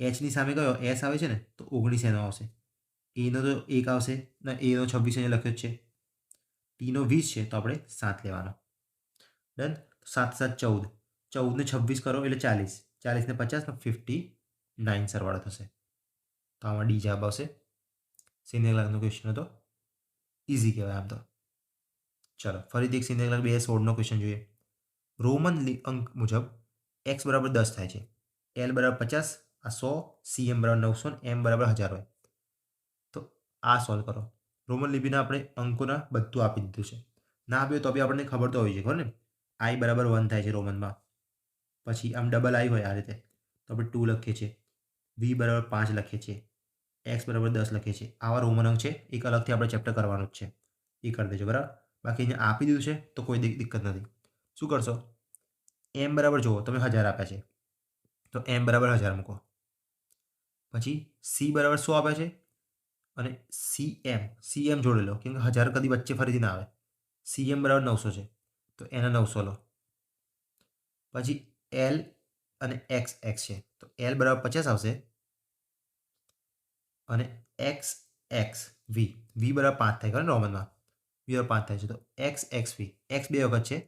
એચની સામે કયો એસ આવે છે ને, તો 19 એનો આવશે. એનો તો 1 આવશે ને, એનો 26 અહીંયા લખ્યો જ છે. ટીનો 20 છે તો આપણે 7 લેવાનો. ડન. 7 7 14, 14 ને 26 કરો એટલે 40, 40 ને 50 ને 59 સરવાળો થશે. તો આમાં ડી જવાબ આવશે. સિનિયર ક્લાસનો ક્વેશ્ચન હતો, ઇઝી કહેવાય આમ તો. ચલો ફરીથી એક સિનિયર ક્લાસ 2016નો ક્વેશ્ચન જોઈએ. રોમન અંક મુજબ એક્સ બરાબર 10 થાય છે, એલ બરાબર 50 આ 100, CM બરાબર 900 ને M બરાબર 1000 હોય તો આ સોલ્વ કરો. રોમન લિપિના આપણે અંકોના બધું આપી દીધું છે. ના આપ્યું તો બી આપણને ખબર તો હોવી જોઈએ, ખબર ને? I બરાબર 1 થાય છે રોમનમાં. પછી આમ ડબલ I હોય આ રીતે તો આપણે 2 લખીએ છીએ. V બરાબર 5 લખીએ છીએ. X બરાબર 10 લખીએ છીએ. આવા રોમન અંક છે, એક અલગથી આપણે ચેપ્ટર કરવાનું જ છે. એ કરી દેજો, બરાબર? બાકી અહીંયા આપી દીધું છે તો કોઈ દિક્કત નથી. શું કરશો? M બરાબર જુઓ, તમે 1000 આપ્યા છે તો M બરાબર 1000 મૂકો. પછી C બરાબર 100 આપ્યા છે અને CM જોડે લો, કેમ કે 1000 કદી વચ્ચે ફરીથી ના આવે. CM બરાબર 900 છે તો એના 900 લો. પછી L અને XX છે તો L બરાબર 50 આવશે અને V બરાબર 5 થાય, ખરું ને રોમનમાં? V બરાબર 5 થાય છે તો XXV, X 2 વખત છે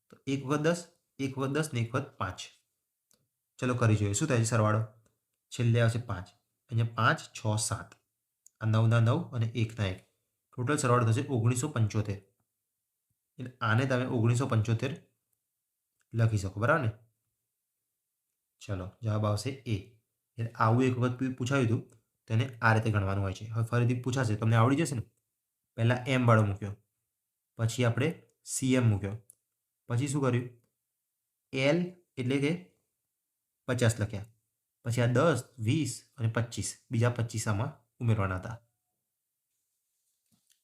તો 1 વખત 10, 1 વખત 10 ને 1 વખત 5. ચલો કરી જોઈએ શું થાય છે સરવાળો. છેલ્લે આવશે 5, અહીંયા 5, 6, 7, આ 9 ના 9 અને 1 ના 1, ટોટલ સરવાળો થશે 1975. એટલે આને તમે 1975 લખી શકો, બરાબર ને? ચલો જવાબ આવશે A. એટલે આવું એક વખત પૂછાયું હતું તેને આ રીતે ગણવાનું હોય છે. હવે ફરીથી પૂછાશે, તમને આવડી જશે ને. પહેલાં M વાળો મૂક્યો, પછી આપણે CM મૂક્યો, પછી શું કર્યું? L એટલે કે 50 લખ્યા, પછી આ 10, 20 અને 25, બીજા 25 આમાં ઉમેરવાના હતા.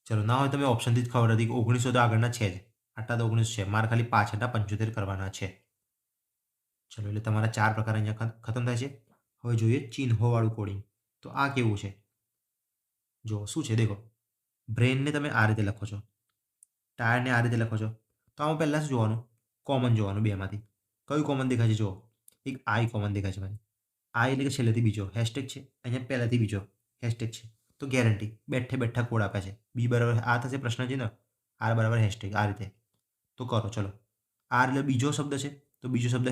ચલો ના હોય તમે ઓપ્શનથી જ ખબર હતી કે 1900 તો આગળના છે જ, આટલા તો 19 છે, મારે ખાલી પાછળના 75 કરવાના છે. ચલો એટલે તમારા 4 પ્રકાર અહીંયા ખતમ થાય છે. હવે જોઈએ ચિહ્નોવાળું કોડિંગ. તો આ કેવું છે જો, શું છે દેખો. બ્રેનને તમે આ રીતે લખો છો, ટાયરને આ રીતે લખો છો, તો આમાં પહેલાં શું જોવાનું? કોમન જોવાનું બેમાંથી. કયું કોમન દેખાય છે? જુઓ, એક I કોમન દેખાય છે મને. I એટલે કે છેલ્લેથી બીજો હેશટેગ છે, અહીંયા પહેલાંથી બીજો હેશટેગ છે તો ગેરંટી બેઠે બેઠા કોડ આપ્યા છે. B બરાબર આ થશે પ્રશ્ન ચિહ્ન, R બરાબર હેશટેગ, આ રીતે. તો કરો ચલો. R એટલે બીજો શબ્દ છે તો બીજો શબ્દ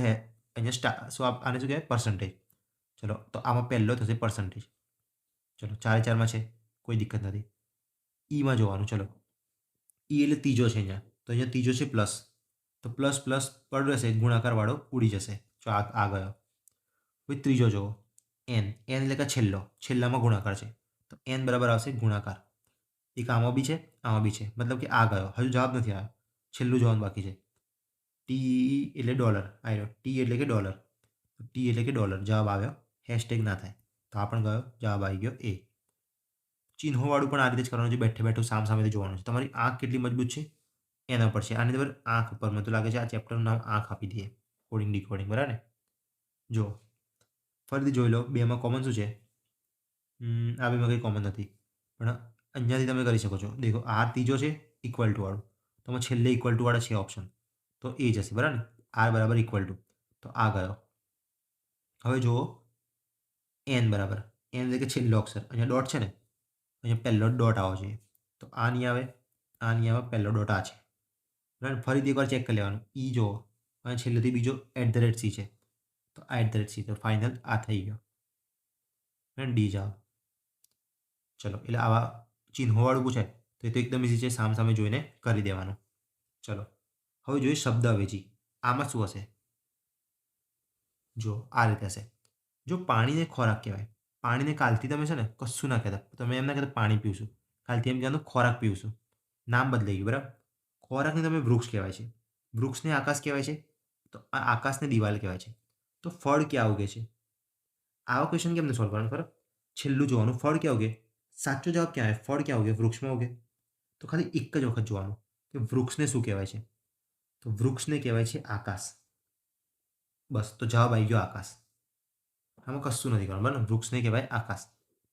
અહીંયા શું આને શું કહેવાય? પર્સન્ટેજ. ચલો તો આમાં પહેલો થશે પર્સન્ટેજ. ચલો 4 4માં છે, કોઈ દિક્કત નથી. ઈમાં જોવાનું. ચલો E એટલે ત્રીજો છે અહીંયા, તો અહીંયા ત્રીજો છે પ્લસ, તો પ્લસ પ્લસ પર રહેશે, ગુણાકારવાળો ઉડી જશે. જો આ ગયો. પછી ત્રીજો જુઓ N એટલે કે છેલ્લામાં ગુણાકાર છે તો N બરાબર આવશે ગુણાકાર. એક આમાં બી છે, આમાં બી છે, મતલબ કે આ ગયો. હજુ જવાબ નથી આવ્યો, છેલ્લું જવાનું બાકી છે. T એટલે ડોલર આવ્યો, T એટલે કે ડોલર, T એટલે કે ડોલર જવાબ આવ્યો. હેશટેગ ના થાય તો આ પણ ગયો, જવાબ આવી ગયો A. ચિહ્નોવાળું પણ આ રીતે જ કરવાનું છે, બેઠે બેઠું સામસામેથી જોવાનું છે. તમારી આંખ કેટલી મજબૂત છે એના પર છે. આની અંદર આંખ ઉપર મને તો લાગે છે આ ચેપ્ટરનું નામ આંખ આપી દઈએ, કોડિંગ ડીકોડિંગ, બરાબર ને? જો ફરીથી જોઈ લો, બેમાં કોમન શું છે? આ બેમાં કંઈ કોમન નથી, પણ અહીંયાથી તમે કરી શકો છો. દેખો R ત્રીજો છે ઇક્વલ ટુ વાળું, તો આમાં છેલ્લે ઇક્વલ ટુ વાળા છે ઓપ્શન, તો એ જશે, બરાબર ને? R બરાબર ઇક્વલ ટુ, તો આ ગયો. હવે જુઓ N બરાબર, N એટલે કે છેલ્લો અક્ષર, અહીંયા ડોટ છે ને, અહીંયા પહેલો ડોટ આવવો જોઈએ, તો આ નહીં આવે, આ નહીં આવે, પહેલો ડોટ આ છે, બરાબર? ફરીથી એકવાર ચેક કરી લેવાનું. E જુઓ, અને છેલ્લેથી બીજો @ C છે, તો આ @C, તો ફાઇનલ આ થઈ ગયો અને D જાઓ. ચલો એટલે આવા ચિહ્નોવાળું પૂછાય તો એ તો એકદમ ઇઝી છે, સામે જોઈને કરી દેવાનું. ચલો હવે જોઈએ શબ્દ અવેજી. આમાં શું હશે? જો આ રીતે હશે. જો પાણીને ખોરાક કહેવાય, પાણીને કાલથી તમે છે ને કશું ના કહેતા, તમે એમ ના કહેતા પાણી પીવશું, કાલથી એમ કહેવાનું ખોરાક પીવશું. નામ બદલાઈ ગયું, બરાબર? ખોરાકને તમે વૃક્ષ કહેવાય છે, વૃક્ષને આકાશ કહેવાય છે, તો આ આકાશને દિવાલ કહેવાય છે. તો ફળ ક્યાં ઉગે છે? આવા ક્વેશ્ચન કેમને સોલ્વ કરવાનું ખબર? છેલ્લું જોવાનું, ફળ ક્યાં ઉગે? સાચો જવાબ ક્યાં આવે? ફળ ક્યાં ઉગે? વૃક્ષમાં ઉગે. તો ખાલી એક જ વખત જોવાનું કે વૃક્ષને શું કહેવાય છે, તો વૃક્ષને કહેવાય છે આકાશ. બસ, તો જવાબ આવી ગયો આકાશ. આમાં કશું નથી કરવાનું, બરાબર? વૃક્ષને કહેવાય આકાશ.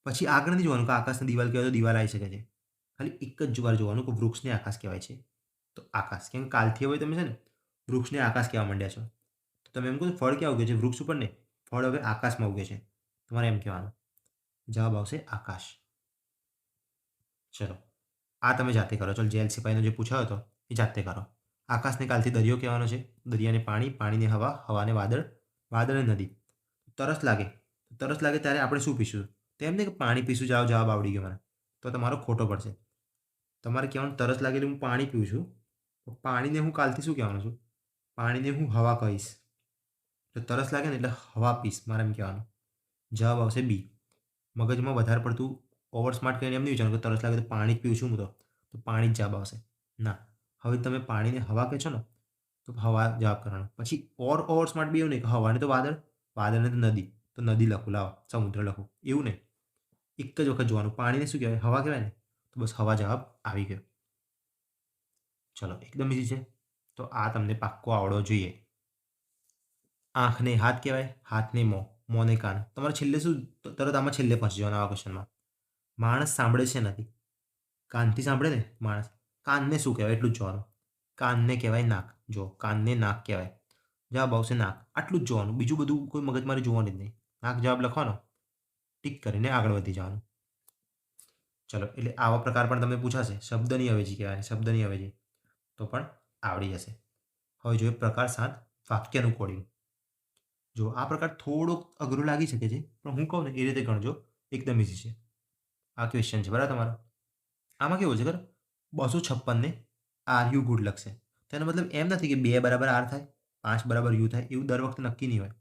પછી આગળ નથી જોવાનું કે આકાશને દિવાલ કહેવાય તો દિવાલ આવી શકે છે. ખાલી એક જ વાર જોવાનું કે વૃક્ષને આકાશ કહેવાય છે તો આકાશ. કેમ કાલથી હવે તમે છે ને વૃક્ષને આકાશ કહેવા માંડ્યા છો, તો તમે એમ કહો ફળ ક્યાં ઉગે છે? વૃક્ષ ઉપર ને, ફળ હવે આકાશમાં ઉગે છે, તમારે એમ કહેવાનું. જવાબ આવશે આકાશ. ચલો આ તમે જાતે કરો. ચલો JLCનો જે પૂછાયો હતો એ જાતે કરો. આકાશને કાલથી દરિયો કહેવાનો છે, દરિયાને પાણી, પાણીને હવા, હવાને વાદળ, વાદળને નદી. તરસ લાગે ત્યારે આપણે શું પીશું? તો એમ નહીં કે પાણી પીશું, જાઓ જવાબ આવડી ગયો મને, તો તમારો ખોટો પડશે. તમારે કહેવાનું તરસ લાગે એટલે હું પાણી પીઉં છું, તો પાણીને હું કાલથી શું કહેવાનો છું? પાણીને હું હવા કહીશ. તો તરસ લાગે ને એટલે હવા પીશ, મારે એમ કહેવાનું. જવાબ આવશે બી. મગજમાં વધારે પડતું ઓવર સ્માર્ટ કરીને એમ નહીં વિચારવાનું કે તરસ લાગે તો પાણી જ પીવું છું હું તો પાણી જ જવાબ આવશે. ના, હવે તમે પાણીને હવા કહે છો ને તો હવા જવાબ કરવાનો. પછી ઓવર સ્માર્ટ બી એવું નહીં કે હવાને તો વાદળ, વાદળને તો નદી, તો નદી લખું, લાવો સમુદ્ર લખું, એવું નહીં. એક જ વખત જોવાનું. પાણીને શું કહેવાય? હવા કહેવાય ને, તો બસ હવા જવાબ આવી ગયો. ચલો, એકદમ ઇઝી છે. તો આ તમને પાક્કો આવડવો જોઈએ. આંખને હાથ કહેવાય, હાથને મોં, મોંને કાન. તમારે છેલ્લે શું, તરત આમાં છેલ્લે પહોંચી જવાનું આવા ક્વેશ્ચનમાં. માણસ સાંભળે છે નથી, કાનથી સાંભળે ને માણસ. કાનને શું કહેવાય એટલું જ જોવાનું. કાનને કહેવાય નાક. જો કાનને નાક કહેવાય. જવાબ આવશે નાક. આટલું જ જોવાનું. બીજું બધું કોઈ મગજમારી જોવાની જ નહીં. નાક જવાબ લખવાનો, ટીક કરીને આગળ વધી જવાનું. ચલો, એટલે આવા પ્રકાર પણ તમને પૂછાશે. શબ્દની અવેજી કહેવાય, શબ્દની અવેજી, તો પણ આવડી જશે. હવે જોઈએ પ્રકાર 7, વાક્યનું કોડિંગ. જો આ પ્રકાર થોડોક અઘરો લાગી શકે છે, પણ હું કહું ને એ રીતે ગણજો, એકદમ ઇઝી છે. આ ક્વેશ્ચન છે બરાબર તમારો. આમાં કેવું છે ખબર, 256 આર યુ ગુડ લખશે. તો એનો મતલબ એમ નથી કે 2 બરાબર આર થાય, 5 બરાબર યુ થાય, એવું દર વખતે નક્કી નહીં હોય.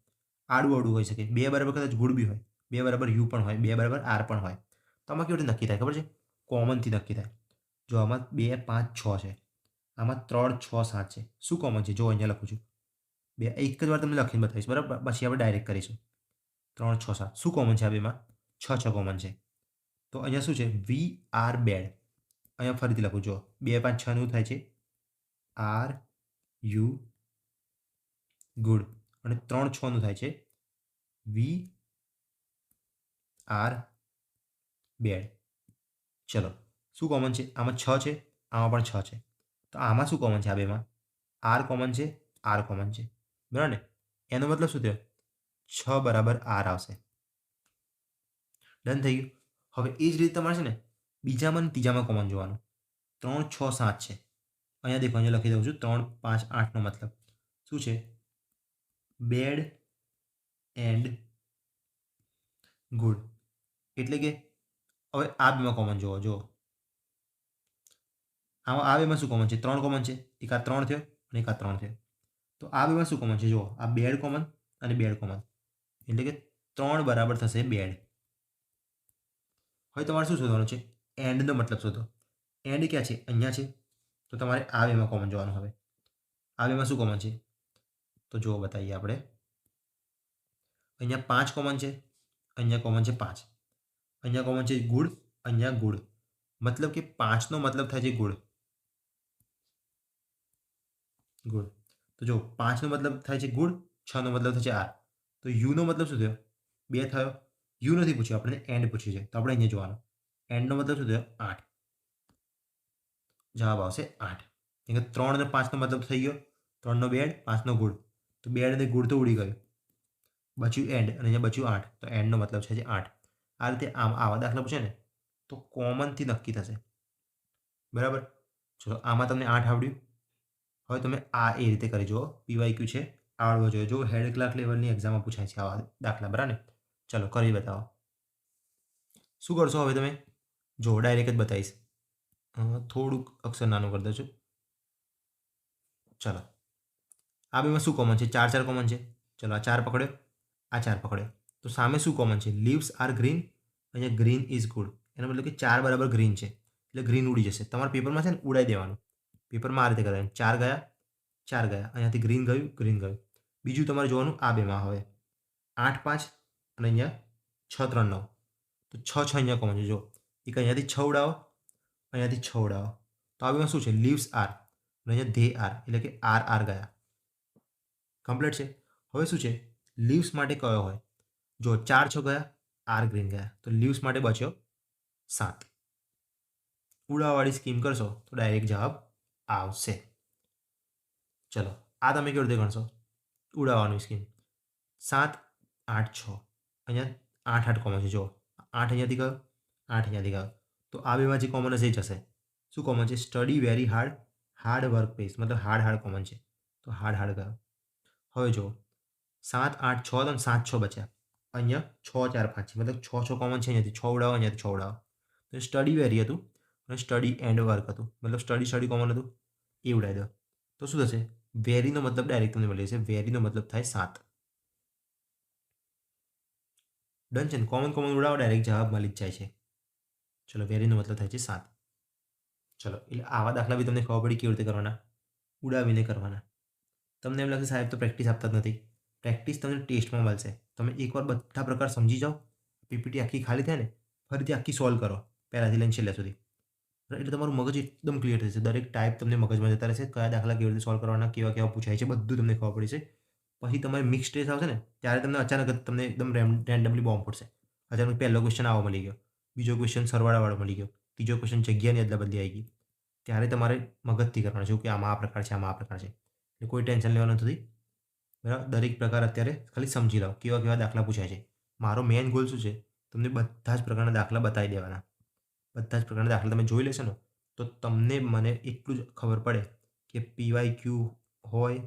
આડું અવડું હોઈ શકે. 2 બરાબર કદાચ ગુડ બી હોય, 2 બરાબર યુ પણ હોય, 2 બરાબર આર પણ હોય. તો આમાં કેવી રીતે નક્કી થાય ખબર છે? કોમનથી નક્કી થાય. જો આમાં 2, 5, 6 છે, આમાં 3, 6, 7 છે. શું કોમન છે? જો અહીંયા લખું છું. બે એક જ વાર તમને લખીને બતાવીશ બરાબર, પછી આપણે ડાયરેક્ટ કરીશું. 3, 6, 7 શું કોમન છે? આ બેમાં 6, 6 કોમન છે. તો અહીંયા શું છે? We are bad. અહીંયા ફરીથી લખું, જો 2, 5, 6 નું થાય છે આર યુ ગુડ, અને 3, 6 નું થાય છે વી આર બેડ. ચલો, શું કોમન છે? આમાં 6 છે, આમાં પણ 6 છે. તો આમાં શું કોમન છે? આ બેમાં આર કોમન છે, આર કોમન છે, બરાબર ને? એનો મતલબ શું થયો? 6 બરાબર આર આવશે. ડન થઈ ગયું. હવે એ જ રીતે તમારે છે ને બીજામાં અને ત્રીજામાં કોમન જોવાનું. 3, 6, 7 છે. અહીંયા દેખો, અહીંયા લખી દઉં છું. 3, 5, 8નો મતલબ શું છે? Bad and good. એટલે કે હવે આ બેમાં કોમન જોવો. જો આમાં આ બેમાં શું કોમન છે? 3 કોમન છે. એક આ 3 થયો અને એક આ 3 થયો. તો આ બેમાં શું કોમન છે? જુઓ, આ બેડ કોમન અને બેડ કોમન, એટલે કે 3 બરાબર થશે બેડ. હવે તમારે શું શોધવાનું છે? એન્ડનો મતલબ શોધો. એન્ડ ક્યાં છે? અહીંયા છે. તો તમારે આ બેમાં કોમન જોવાનું. હવે આ બેમાં શું કોમન છે? તો જુઓ, બતાવીએ આપણે. અહીંયા 5 કોમન છે, અહીંયા કોમન છે 5, અહીંયા કોમન છે ગુડ, અહીંયા ગુડ. મતલબ કે 5નો મતલબ થાય છે ગુડ. ગુડ. તો જો 5નો મતલબ થાય છે ગુડ, 6નો મતલબ થાય છે આર. તો યુનો મતલબ શું થયો? 2 થયો. યુ નથી પૂછ્યું, આપણે એન્ડ પૂછ્યું છે, તો આપણે અહીંયા જોવાનું. એન્ડનો મતલબ શું થયો? 8. જવાબ આવશે 8. કેમ કે 3 અને 5નો મતલબ થઈ ગયો. 3નો બેડ, 5નો ગુડ. તો બેડ અને ગુડ તો ઉડી ગયું, બચ્યું એન્ડ, અને અહીંયા બચ્યું 8. તો એન્ડનો મતલબ છે 8. આ રીતે આવા દાખલા પૂછે ને તો કોમનથી નક્કી થશે. બરાબર. ચલો, આમાં તમને 8 આવડ્યું. હવે તમે આ એ રીતે કરી જુઓ. પીવાયક્યુ છે, આવડવો જોઈએ. જો હેડ ક્લાર્ક લેવલની એક્ઝામમાં પૂછાય છે આવા દાખલા, બરાબર ને? ચલો, કરી બતાવો. શું કરશો હવે તમે? જો ડાયરેક્ટ જ બતાવીશ. થોડુંક અક્ષર નાનું કરી દઉં છું. ચલો, આ બેમાં શું કોમન છે? 4, 4 કોમન છે. ચલો, આ 4 પકડ્યો, આ 4 પકડ્યો. તો સામે શું કોમન છે? લીવ્સ આર ગ્રીન, અહીંયા ગ્રીન ઇઝ ગુડ. એનો મતલબ કે 4 બરાબર ગ્રીન છે, એટલે ગ્રીન ઉડી જશે. તમારા પેપરમાં છે ને ઉડાઈ દેવાનું. પેપરમાં આ રીતે કરવાનું. 4 ગયા, 4 ગયા, અહીંયાથી ગ્રીન ગયું, ગ્રીન ગયું. બીજું તમારે જોવાનું આ બેમાં. હવે 8, 5 અને અહીંયા 6, 3, 9. તો 6, 6 અહીંયા કોમન છે. જો એક અહીંયાથી 6 ઉડાવો, અહીંયાથી 6 ઉડાવો. તો આ બેમાં શું છે? લીવ્સ આર, અને અહીંયા ધે આર, એટલે કે આર આર ગયા. કમ્પ્લીટ છે. હવે શું છે? લીવ્સ માટે કયો હોય? જો 4, 6 ગયા, આર ગ્રીન ગયા, તો લીવ્સ માટે બચ્યો 7. ઉડાવવાળી સ્કીમ કરશો તો ડાયરેક્ટ જવાબ આવશે. ચલો, આ તમે કેવી રીતે ગણશો? ઉડાવવાની સ્કીમ. 7, 8, 6, અહીંયા 8, 8 કોમન છે. જો 8 અહીંયાથી ગયો, 8 અહીંયાથી ગયો. તો આ બેમાં જે કોમન હશે એ જશે. શું કોમન છે? Study very hard, hard work pays, મતલબ હાર્ડ કોમન છે, તો હાર્ડ ગયો. હવે જો 7, 8, 6 તો 7, 6 બચ્યા. અહીંયા 6, 4, 5 છે, મતલબ 6, 6 કોમન છે. અહીંયાથી 6 ઉડાવો, અહીંયાથી 6 ઉડાવો. તો સ્ટડી વેરી હતું અને સ્ટડી એન્ડ વર્ક હતું, મતલબ સ્ટડી કોમન હતું, એ ઉડાવી દો. તો શું થશે? વેરીનો મતલબ ડાયરેક્ટ તમને મળી જશે. વેરીનો મતલબ થાય 7. ડન છે ને, કોમન કોમન ઉડાવો ડાયરેક્ટ જવાબ મળી જ જાય છે. ચલો વેરીનો મતલબ થાય છે 7. ચલો એટલે આવા દાખલા બી તમને ખબર પડી કેવી રીતે કરવાના, ઉડાવીને કરવાના. તમને એમ લાગશે સાહેબ તો પ્રેક્ટિસ આપતા જ નથી. પ્રેક્ટિસ તમને ટેસ્ટમાં મળશે. તમે એકવાર બધા પ્રકાર સમજી જાઓ, પીપીટી આખી ખાલી થાય ને, ફરીથી આખી સોલ્વ કરો પહેલાંથી લઈને છેલ્લે સુધી. એટલે તમારું મગજ એકદમ ક્લિયર થશે. દરેક ટાઈપ તમને મગજમાં જતા રહેશે. કયા દાખલા કેવી રીતે સોલ્વ કરવાના, કેવા કેવા પૂછાય છે, બધું તમને ખબર પડી છે. પછી તમારે મિક્સ ટેસ્ટ આવશે ને, ત્યારે તમને અચાનક જ તમને એકદમ રેન્ડમલી બોમ્બ પડશે. અચાનક પહેલો ક્વેશ્ચન આવો મળી ગયો, બીજો ક્વેશ્ચન સરવાળાવાળો મળી ગયો, ત્રીજો ક્વેશ્ચન જગ્યાની અદલા બદલી આવી ગઈ. ત્યારે તમારે મગજથી કરવાનું છે કે આમાં આ પ્રકાર છે, આમાં આ પ્રકાર છે. એટલે કોઈ ટેન્શન લેવાનું નથી. બરાબર, દરેક પ્રકાર અત્યારે ખાલી સમજી લો કેવા કેવા દાખલા પૂછાય છે. મારો મેઇન ગોલ શું છે, તમને બધા જ પ્રકારના દાખલા બતાવી દેવાના. બધા જ પ્રકારના દાખલા તમે જોઈ લેશો ને, તો તમને મને એટલું જ ખબર પડે કે PYQ હોય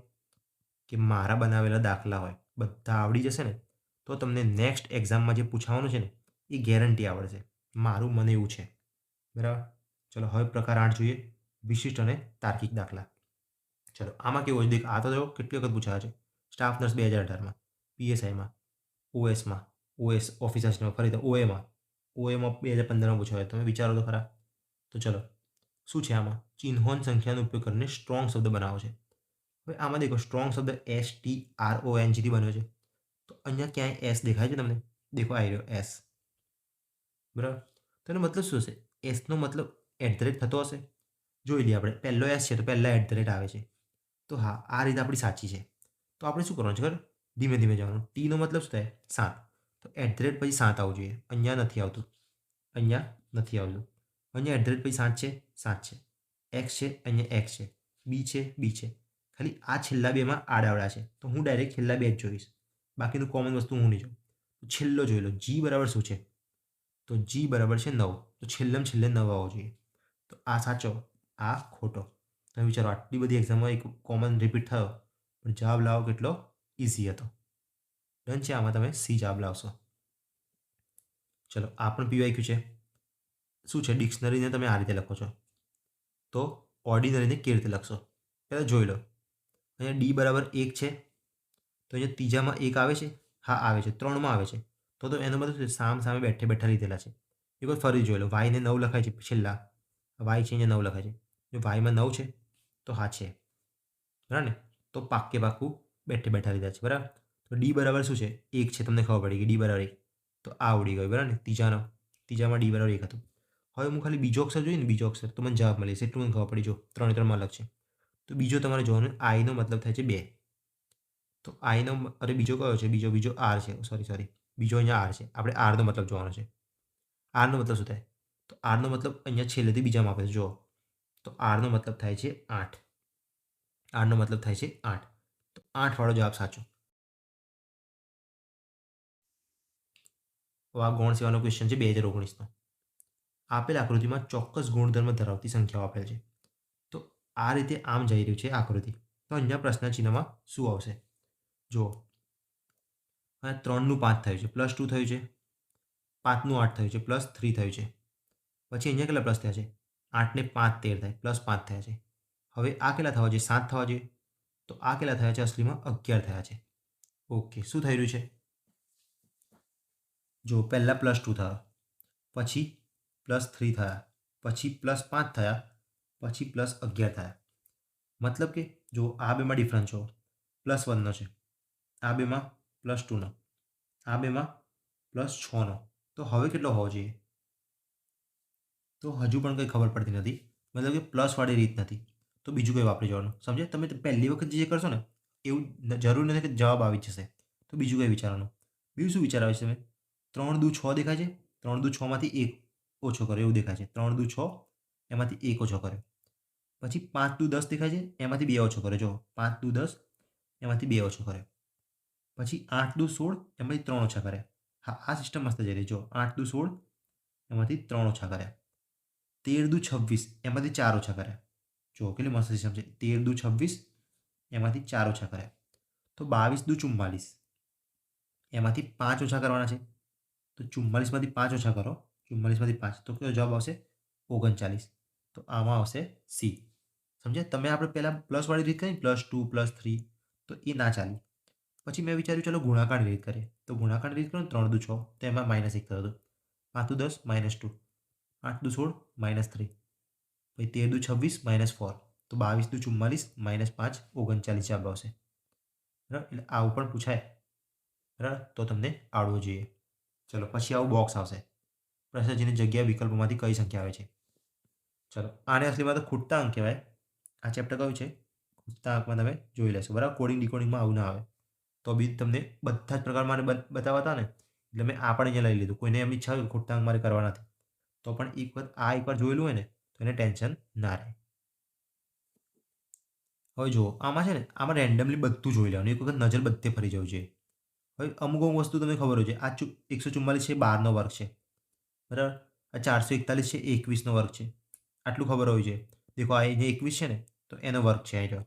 કે મારા બનાવેલા દાખલા હોય, બધા આવડી જશે ને, તો તમને નેક્સ્ટ એક્ઝામમાં જે પૂછાવાનું છે ને, એ ગેરંટી આવડશે. મારું મને એવું છે. બરાબર. ચલો હવે પ્રકાર 8 જોઈએ, વિશિષ્ટ અને તાર્કિક દાખલા. ચલો આમાં કેવું હોય દેખ, આ તો જો કેટલી વખત પૂછાયા છે. સ્ટાફ નર્સ 2018માં, PSIમાં, OSમાં, OS ઓફિસ અસિસ્ટન્ટમાં, ફરીથી OAમાં 2015માં પૂછાયો. તમે વિચારો તો ખરા. તો ચલો શું છે આમાં, ચિહ્નોન સંખ્યાનો ઉપયોગ કરીને સ્ટ્રોંગ શબ્દ બનાવો છે. હવે આમાં દેખો સ્ટ્રોંગ શબ્દ STRONG થી બન્યો છે. તો અહીંયા ક્યાંય S દેખાય છે તમને? દેખો આવી રહ્યો S. બરાબર. તો એનો મતલબ શું હશે? એસનો મતલબ થતો હશે. જોઈ લઈએ આપણે. પહેલો એસ છે તો પહેલાં આવે છે. તો હા, આ રીત આપણી સાચી છે. તો આપણે શું કરવાનું છે ખબર? ધીમે ધીમે જવાનું. ટીનો મતલબ શું થાય? 7. તો પછી 7 આવવું જોઈએ. અહીંયા નથી આવતું, અહીંયા નથી આવતું. અહીંયા પછી 7 છે, 7 છે. એક્સ છે, અહીંયા એક્સ છે. બી છે, બી છે. ખાલી આ છેલ્લા બેમાં આડાવડા છે, તો હું ડાયરેક્ટ છેલ્લા બે જ જોઈશ. બાકીનું કોમન વસ્તુ હું નહીં જોઉં. તો છેલ્લો જોઈ લો. જી બરાબર શું છે? તો જી બરાબર છે 9. તો છેલ્લે 9 આવવો જોઈએ. તો આ સાચો, આ ખોટો. તમે વિચારો આટલી બધી એક્ઝામમાં એક કોમન રિપીટ થયો, પણ જવાબ લાવો કેટલો ઇઝી હતો. ડન છે, આમાં તમે સી જવાબ લાવશો. ચલો આ પણ PYQ છે. શું છે? ડિક્શનરીને તમે આ રીતે લખો છો, તો ઓર્ડિનરીને કેવી રીતે લખશો પહેલાં જોઈ લો. અહીંયા ડી બરાબર 1 છે, તો અહીંયા ત્રીજામાં 1 આવે છે. હા આવે છે. 3માં આવે છે. તો એનો મતલબ શું છે? સામે બેઠે બેઠા લીધેલા છે. એકવાર ફરી જોઈ લો. વાયને 9 લખાય છે છેલ્લા, વાય છે અહીંયા 9 લખાય છે. જો વાયમાં 9 છે તો હા છે. બરાબર ને? તો પાક્કું બેઠે બેઠા લીધા છે. બરાબર. તો ડી બરાબર શું છે? 1 છે. તમને ખબર પડી કે ડી બરાબર 1. તો આ ઉડી ગયું. બરાબર ને? ત્રીજામાં ડી બરાબર 1 હતું. હવે હું ખાલી બીજો અક્ષર જોઈએ ને, બીજો અક્ષર, તો મને જવાબ મળી જશે. એટલું મને ખબર પડી. જો 3 અલગ છે. તો બીજો તમારે જોવાનું, આઈનો મતલબ થાય છે 2. તો આઈનો બીજો કયો છે? બીજો આર છે. સોરી, બીજો અહીંયા આર છે. આપણે આરનો મતલબ જોવાનો છે. આરનો મતલબ શું થાય? તો આરનો મતલબ અહીંયા છેલ્લેથી બીજામાં આપે છે. જુઓ, તો આરનો મતલબ થાય છે 8. આરનો મતલબ થાય છે 8. તો 8 વાળો જવાબ સાચો. આ ગૌણ સેવાનો ક્વેશ્ચન છે 2019નો. આપેલ આકૃતિમાં ચોક્કસ ગુણધર્મ ધરાવતી સંખ્યાઓ આપેલ છે. તો આ રીતે આમ જઈ રહ્યું છે આકૃતિ. તો અહીંયા પ્રશ્ન ચિહ્નમાં શું આવશે? જુઓ, અને 3નું 5 થયું છે, +2 થયું છે. 5નું 8 થયું છે, +3 થયું છે. પછી અહીંયા કેટલા પ્લસ થયા છે? 8 ને 5 13 થાય, +5 થયા છે. હવે આ કેટલા થવા જોઈએ? 7 થવા જોઈએ. તો આ કેટલા થયા છે? અસલીમાં 11 થયા છે. ઓકે, શું થઈ રહ્યું છે? જો પહેલાં +2 થયા, પછી +3 થયા, પછી +5 થયા, પછી +11 થયા. મતલબ કે જો આ બેમાં ડિફરન્સ જો +1નો છે, આ બેમાં +2નો, આ બેમાં +6નો. તો હવે કેટલો હોવો જોઈએ? તો હજુ પણ કંઈ ખબર પડતી નથી. મતલબ કે પ્લસવાળી રીત નથી. તો બીજું કંઈ વાપરી જવાનું. સમજ્યા? તમે પહેલી વખત જે કરશો ને, એવું જરૂરી નથી કે જવાબ આવી જશે. તો બીજું કંઈ વિચારવાનું. બીજું શું વિચાર આવે છે તમે? 3 દુ 6 દેખાય છે? 3 દુ 6માંથી 1 ઓછો કર્યો એવું દેખાય છે. 3 દુ 6 એમાંથી 1 ઓછો કર્યો. પછી 5 દુ 10 દેખાય છે? એમાંથી 2 ઓછો કર્યો. જો 5 દુ 10 એમાંથી 2 ઓછો કર્યો. પછી 8 દુ 16 એમાંથી 3 ઓછા કર્યા. હા, આ સિસ્ટમ મસ્ત જઈ રહી. જો 8 દુ 16 એમાંથી 3 ઓછા કર્યા. 13 દુ 26 એમાંથી 4 ઓછા કર્યા. જો કેટલી મસ્ત સિસ્ટમ છે. 13 દુ 26 એમાંથી 4 ઓછા કર્યા. તો 22 દુ 44 એમાંથી 5 ઓછા કરવાના છે. તો 44માંથી 5 ઓછા કરો. 44માંથી 5 તો કયો જવાબ આવશે? 39. તો આમાં આવશે સી. સમજ્યા? તમે આપણે પહેલાં પ્લસવાળી રીત કરી, +2 +3, તો એ ના ચાલી. પછી મેં વિચાર્યું ચલો ગુણાકારની રીત કરીએ. તો ગુણાકારની રીત કરું 3 દુ 6 તો એમાં -1 થયો હતો. 5 દુ 10 -2, 8 દુ 16 -3, પછી 13 દુ 26 -4, તો 22 દુ 44 -5 39 જવાબ આવશે. બરાબર, એટલે આવું પણ પૂછાય. બરાબર, તો તમને આવડવું જોઈએ. ચલો પછી આવું બોક્સ આવશે. પ્રશ્ન જેની જગ્યા વિકલ્પોમાંથી કઈ સંખ્યા આવે છે. ચલો આને અસલીમાં તો ખૂટતા અંક કહેવાય. આ ચેપ્ટર કયું છે? ખૂટતા અંકમાં તમે જોઈ લેશો. બરાબર, કોડિંગ ડિકોડિંગમાં આવું ના આવે. તો બી તમને બધા જ પ્રકાર મારે બતાવવા હતા ને, એટલે મેં આ પણ અહીંયા લઈ લીધું. કોઈને એમ ઈચ્છા હોય ખૂટતા અંક મારે કરવા નથી, તો પણ એકવાર જોયેલું હોય ને તો એને ટેન્શન ના રહે. હવે જુઓ, આમાં છે ને, આમાં રેન્ડમલી બધું જોઈ લેવાનું. એક વખત નજર બધે ફરી જવું જોઈએ. હવે અમુક અમુક વસ્તુ તમને ખબર હોય છે. આ 144 છે 12નો વર્ગ છે. બરાબર, આ 441 છે 21નો વર્ગ છે. આટલું ખબર હોવી જોઈએ. દેખો આ જે 21 છે ને, તો એનો વર્ગ છે આ.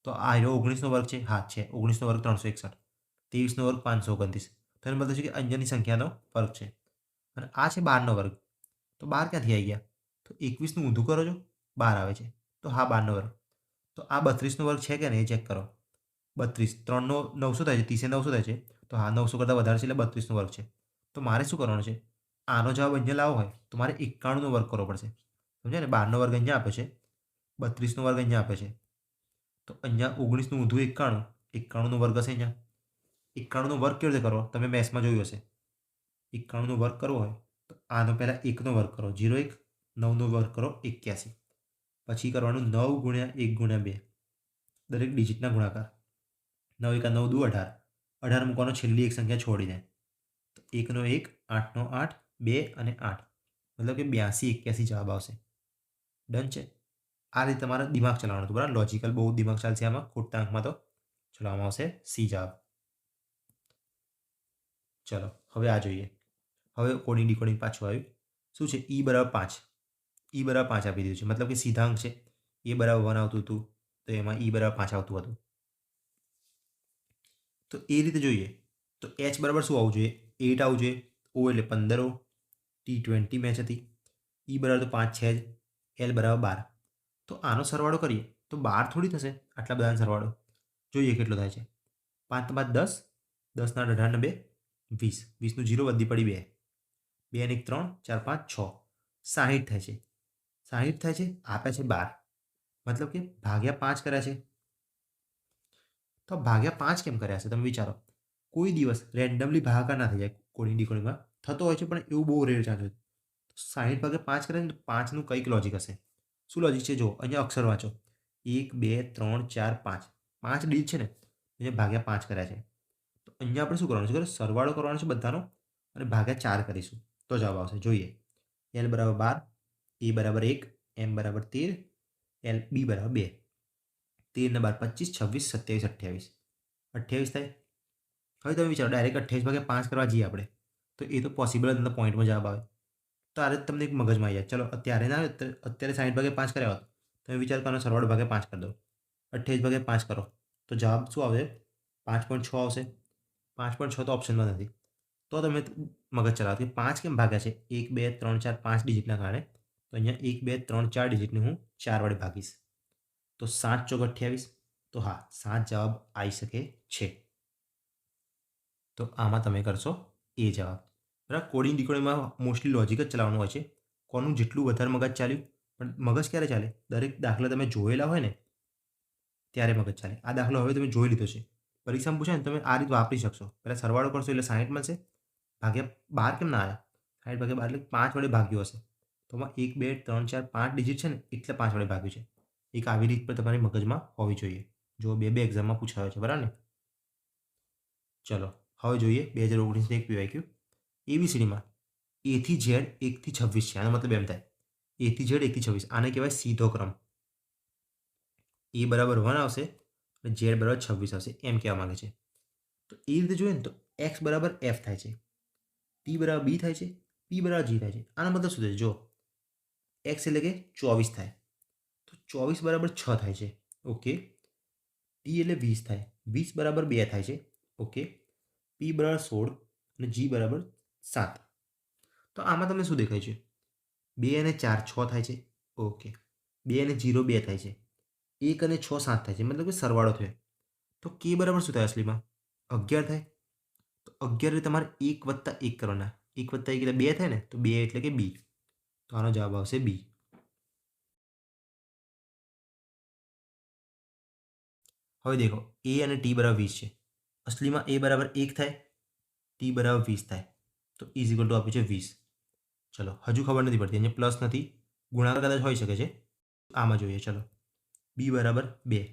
તો આ 19નો વર્ગ છે, હા છે 19નો વર્ગ 361, 23નો વર્ગ 529. તો એનો મતલબ છે કે અહીંયાની સંખ્યાનો ફરક છે. અને આ છે 12નો વર્ગ, તો 12 ક્યાંથી આવી ગયા? તો 21નું ઊંધું કરો છો, 12 આવે છે. તો હા 12નો વર્ગ. તો આ 32નો વર્ગ છે કે નહીં એ ચેક કરો. 32, 3નો 900 થાય છે, 30 900 થાય છે. તો હા 900 કરતાં વધારે છે એટલે 32નો વર્ગ છે. તો મારે શું કરવાનું છે? આનો જવાબ અહીંયા લાવવો હોય તો મારે 91નો વર્ગ કરવો પડશે. સમજ્યા ને? 12નો વર્ગ અહીંયા આપે છે, 32નો વર્ગ અહીંયા આપે છે. તો અહીંયા 19નું ઊંધું 91, 91નો વર્ગ હશે અહીંયા. 91નો વર્ગ કેવી રીતે કરવો? તમે મેથ્સમાં જોયું હશે. 91નો વર્ગ કરવો હોય તો આનો પહેલાં 1નો વર્ગ કરો 01, 9નો વર્ગ કરો 81, પછી કરવાનું 9 ગુણ્યા 1 ગુણ્યા 2, દરેક ડિજિટના ગુણાકાર. 9 એકા 9 દુ 18, 18 મૂકવાનો છેલ્લી એક સંખ્યા છોડીને. તો 1નો 1, 8નો 8, 2 અને 8, મતલબ કે 82 81 જવાબ આવશે. ડન છે. આ રીતે તમારે દિમાગ ચલાવવાનું હતું. બરાબર, લોજિકલ બહુ દિમાગ ચાલશે આમાં ખોટા અંકમાં. તો ચલો આમાં આવશે સી જવાબ. ચલો હવે આ જોઈએ. હવે કોડિંગ ડિકોડિંગ પાછું આવ્યું. શું છે? E બરાબર 5, E બરાબર 5 આપી દીધું છે, મતલબ કે સીધા અંક છે. એ બરાબર 1 આવતું હતું, તો એમાં E બરાબર 5 આવતું હતું. તો એ રીતે જોઈએ તો H બરાબર શું આવવું જોઈએ? 8 આવવું જોઈએ. O એટલે 15, T20 મેચ હતી. E બરાબર તો 5 છે જ, L બરાબર 12. તો આનો સરવાળો કરીએ તો 12 થોડી થશે આટલા બધાનો સરવાળો. જોઈએ કેટલો થાય છે. 5 5 10, 10 ના 18 ને 2 20, 20નું 0 વધી પડી 2, 2 ને 1 3, 4 5 6, 60 થાય છે. 60 થાય છે, આપે છે 12, મતલબ કે ભાગ્યા 5 કર્યા છે. તો ભાગ્યા 5 કેમ કર્યા છે તમે વિચારો. કોઈ દિવસ રેન્ડમલી ભાગાકાર ના થઈ જાય કોડિંગ ડિકોડિંગમાં. થતો હોય છે પણ એવું બહુ રેર ચાન્સ હોય. 60 ભાગ્યા 5 કરે ને તો 5નું કંઈક લોજિક હશે. શું લોજિક છે? જો અહીંયા અક્ષર વાંચો. 1 2 3 4 5, 5 ડિજિટ છે ને, અહીંયા ભાગ્યા 5 કર્યા છે. તો અહીંયા આપણે શું કરવાનું છે? સરવાળો કરવાનો છે બધાનો અને ભાગ્યા 4 કરીશું તો જવાબ આવશે. જોઈએ, L બરાબર 12, A બરાબર 1, M બરાબર 13, B બરાબર 2. 13 ને 12 25, 26 27 28, 28 થાય. હવે તમે વિચારો ડાયરેક્ટ 28 ભાગ્યા 5 કરવા જઈએ આપણે તો એ તો પોસિબલ જ નથી, પોઈન્ટમાં જવાબ આવે. તો આ રીતે તમને એક મગજમાં આવી જાય. ચલો અત્યારે ના આવે, અત્યારે 60 ભાગ્યા 5 કર્યા હોત, તમે વિચાર કરો સરવાળો ભાગ્યા 5 કરી દો, 28 ભાગ્યા 5 કરો તો જવાબ શું આવશે? 5.6 આવશે. 5.6 તો ઓપ્શનમાં નથી. તો તમે મગજ ચલાવો કે 5 કેમ ભાગ્યા છે? 1 2 3 4 5 ડિજિટના કારણે. તો અહીંયા 1 2 3 4 ડિજિટને હું 4 વડે ભાગીશ તો 7 ચોક 28. તો હા 7 જવાબ આવી શકે છે. તો આમાં તમે કરશો એ જવાબ. બરાબર, કોડિંગ ડિકોડિંગમાં મોસ્ટલી લોજિક જ ચલાવવાનું હોય છે. કોનું જેટલું વધારે મગજ ચાલ્યું, પણ મગજ ક્યારે ચાલે? દરેક દાખલા તમે જોયેલા હોય ને ત્યારે મગજ ચાલે. આ દાખલો હવે તમે જોઈ લીધો છે, પરીક્ષામાં પૂછાય ને તમે આ રીત વાપરી શકશો. પહેલાં સરવાળો કરશો એટલે 60 મળશે. ભાગ્યા 12 કેમ ના આવ્યા? 60 ભાગ્યા 12 એટલે 5 વડે ભાગ્યો હશે. તો આમાં 1 2 3 4 5 ડિજિટ છે ને એટલે 5 વડે ભાગ્યું છે. એક આવી રીત પર તમારી મગજમાં હોવી જોઈએ. જો બે એક્ઝામમાં પૂછાયો છે. બરાબર ને? ચલો હવે જોઈએ 2019 એક PYQ. ABCDમાં A થી Z 1 થી 26 છે. આનો મતલબ એમ થાય A થી Z 1 થી 26, આને કહેવાય સીધો ક્રમ. A બરાબર 1 આવશે અને Z બરાબર 26 આવશે, એમ કહેવા માંગે છે. તો એ રીતે જોઈએ ને તો X બરાબર F થાય છે, T બરાબર B થાય છે, P બરાબર G થાય છે. આનો મતલબ શું થાય? જો X એટલે કે 24 થાય, તો 24 બરાબર 6 થાય છે. ઓકે. T એટલે 20 થાય, 20 બરાબર 2 થાય છે. ઓકે. P બરાબર 16 અને G બરાબર 7. તો આમાં તમને શું દેખાય છે? 2 અને 4 6 થાય છે. ઓકે. 2 અને 0 2 થાય છે. 1 અને 6 7 થાય છે, મતલબ કે સરવાળો થયો. તો K બરાબર શું થાય અસલીમાં? 11 થાય. તો 11 તમારે 1 + 1 કરવાના. 1 + 1 એટલે 2 થાય ને, તો 2 એટલે કે બી. તો આનો જવાબ આવશે બી. હવે દેખો એ અને ટી બરાબર 20 છે. અસલીમાં એ બરાબર 1 થાય, ટી બરાબર 20 થાય. તો ઇઝ ઇક્વલ ટુ આપ્યું છે 20. ચલો હજુ ખબર નથી પડતી, અહીંયા પ્લસ નથી, ગુણાકાર કદાચ હોઈ શકે છે. આમાં જોઈએ. ચલો બી બરાબર 2,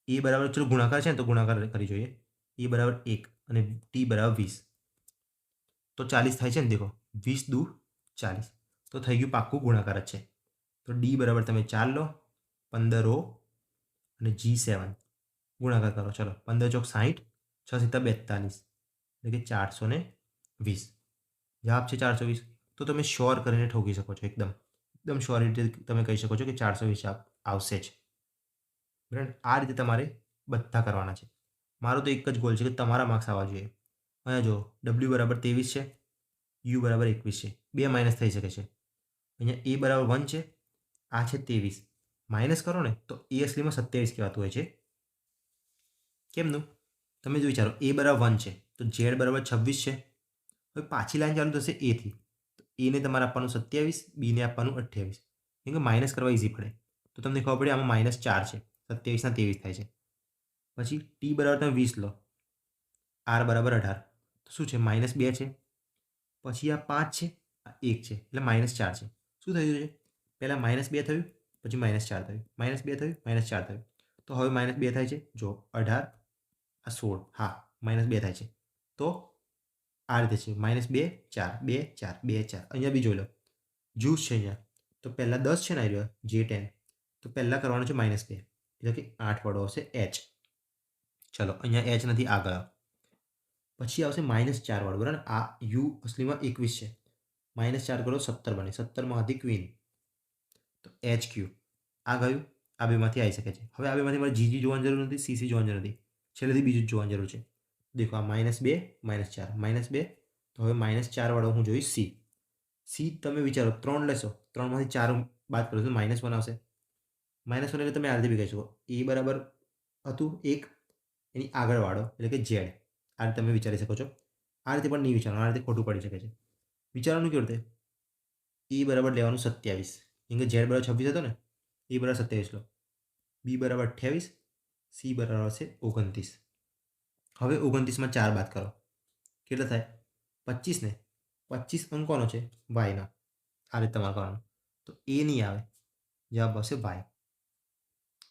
એ બરાબર, ચલો ગુણાકાર છે ને તો ગુણાકાર કરી જોઈએ. એ બરાબર 1 અને ટી બરાબર 20, તો 40 થાય છે ને. દેખો 20 દુ 40, તો થઈ ગયું પાક્કું ગુણાકાર જ છે. તો ડી બરાબર તમે 4 લો, 15 ઓ અને G7 ગુણાકાર કરો. ચલો 15 ચોક 60, 6 × 42, એટલે કે 420. જવાબ છે 420. તો તમે શ્યોર કરીને ઠોકી શકો છો, એકદમ શ્યોર રીતે તમે કહી શકો છો કે 420 જવાબ આવશે જ. બરાબર, આ રીતે તમારે બધા કરવાના છે. મારો તો એક જ ગોલ છે કે તમારા માર્ક્સ આવવા જોઈએ. અહીંયા જો ડબલ્યુ બરાબર 23 છે, યુ બરાબર 21 છે, બે માઇનસ થઈ શકે છે. અહીંયા એ બરાબર 1 છે, આ છે 23, માઇનસ કરો ને તો એ અસલીમાં 27 કહેવાતું હોય છે. કેમનું? તમે જો વિચારો, એ બરાબર 1 છે તો ઝેડ બરાબર 26 છે. હવે પાછી લાઈન ચાલુ થશે એથી, તો એને તમારે આપવાનું 27, બીને આપવાનું 28, કેમ કે માઇનસ કરવા ઇઝી પડે. તો તમને ખબર પડે આમાં -4 છે, 27 ના 23 થાય છે. પછી ટી બરાબર તમે 20 લો, આર બરાબર 18, તો શું છે -2 છે. પછી આ 5 છે, આ 1 છે, એટલે -4 છે. શું થયું છે? પહેલાં -2 થયું, પછી -4 થયું, -2 થયું, -4 થયું. તો હવે -2 થાય છે. જો 18, આ 16, હા -2 થાય છે. તો આ રીતે છે -2, 4, 2, 4, 2, 4. અહીંયા બી જોઈ લો, જ્યુસ છે અહીંયા. તો પહેલાં 10 છે ને, આવી રહ્યો J10, તો પહેલાં કરવાનું છે -2, એટલે કે 8 વાળો આવશે H. ચલો અહીંયા H નથી, આ ગયો. પછી આવશે -4 વાળું, બરાબર. આ યુ અસલીમાં 21 છે, -4 કરો 17 બને, 17માં હતી ક્વીન, તો HQ આ ગયું. આ બેમાંથી આવી શકે છે. હવે આ બેમાંથી મારે જીજી જોવાની જરૂર નથી, સીસી જોવાની જરૂર નથી, છેલ્લેથી બીજું જ જોવાની જરૂર છે. દેખો આ -2, -4, -2, તો હવે -4 વાળો હું જોઈશ સી. સી તમે વિચારો 3 લેશો, 3માંથી 4 બાદ કરો તો -1 આવશે. -1 એટલે તમે આ રીતે બી કહી શકો, એ બરાબર હતું 1, એની આગળવાળો એટલે કે ઝેડ. આ રીતે તમે વિચારી શકો છો. આ રીતે પણ નહીં વિચારવાનું, આ રીતે ખોટું પડી શકે છે. વિચારવાનું કેવી રીતે? એ બરાબર લેવાનું 27, કેમ કે ઝેડ બરાબર 26 હતો ને, એ બરાબર 27 લો, બી બરાબર 28, સી બરાબર આવશે 29. હવે 29માં 4 બાદ કરો, કેટલા થાય? 25 ને. 25 અંક કોનો છે? વાયનો. આ રીતે તમારે કરવાનું. તો એ નહીં આવે, જવાબ આવશે વાય.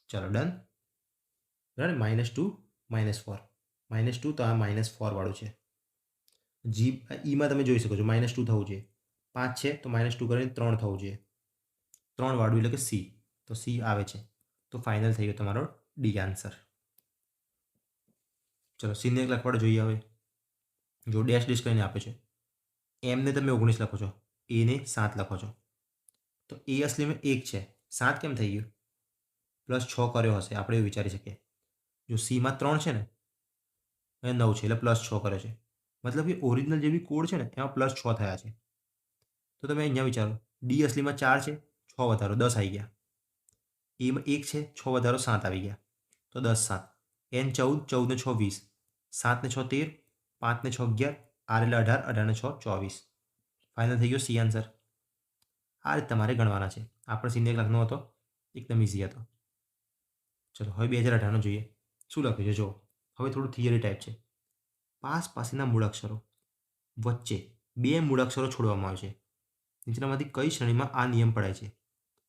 ચલો ડન. બરાબર, -2, -4, -2, તો આ -4 વાળું છે. જી ઈમાં તમે જોઈ શકો છો -2 થવું જોઈએ. 5 છે તો -2 કરીને 3 થવું જોઈએ. 3 વાળું એટલે કે સી, તો સી આવે છે. તો ફાઇનલ થઈ ગયો તમારો ડી આન્સર. ચલો સીને 1 લખવાડો જોઈએ. હવે જો ડેશ ડેશ કરીને આપે છે, એમને તમે 19 લખો છો, એને 7 લખો છો, તો એ અસલીમાં 1 છે, 7 કેમ થઈ ગયું? +6 કર્યો હશે, આપણે એવું વિચારી શકીએ. જો સીમાં 3 છે ને, અને 9 છે, એટલે +6 કર્યો છે. મતલબ કે ઓરિજિનલ જે બી કોડ છે ને એમાં +6 થયા છે. તો તમે અહીંયા વિચારો, ડી અસલીમાં 4 છે, 6 વધારો 10 આવી ગયા. એમાં 1 છે, 6 વધારો 7 આવી ગયા, તો 10, 7. એન 14, 14 ને 6, 20, 7 ને 6, 13, 5 ને 6, 11, આર એટલે 18, 18 ને 6, 24. ફાઇનલ થઈ ગયો સી આન્સર. આ રીતે તમારે ગણવાના છે. આપણે સીને 1 લખનો હતો, એકદમ ઇઝી હતો. ચલો હવે 2018નો જોઈએ. શું લખ્યું છે જો. હવે થોડું થિયરી ટાઈપ છે. પાસેના મૂળાક્ષરો વચ્ચે 2 મૂળાક્ષરો છોડવામાં આવે છે. નીચેનામાંથી કઈ શ્રેણીમાં આ નિયમ પડાય છે?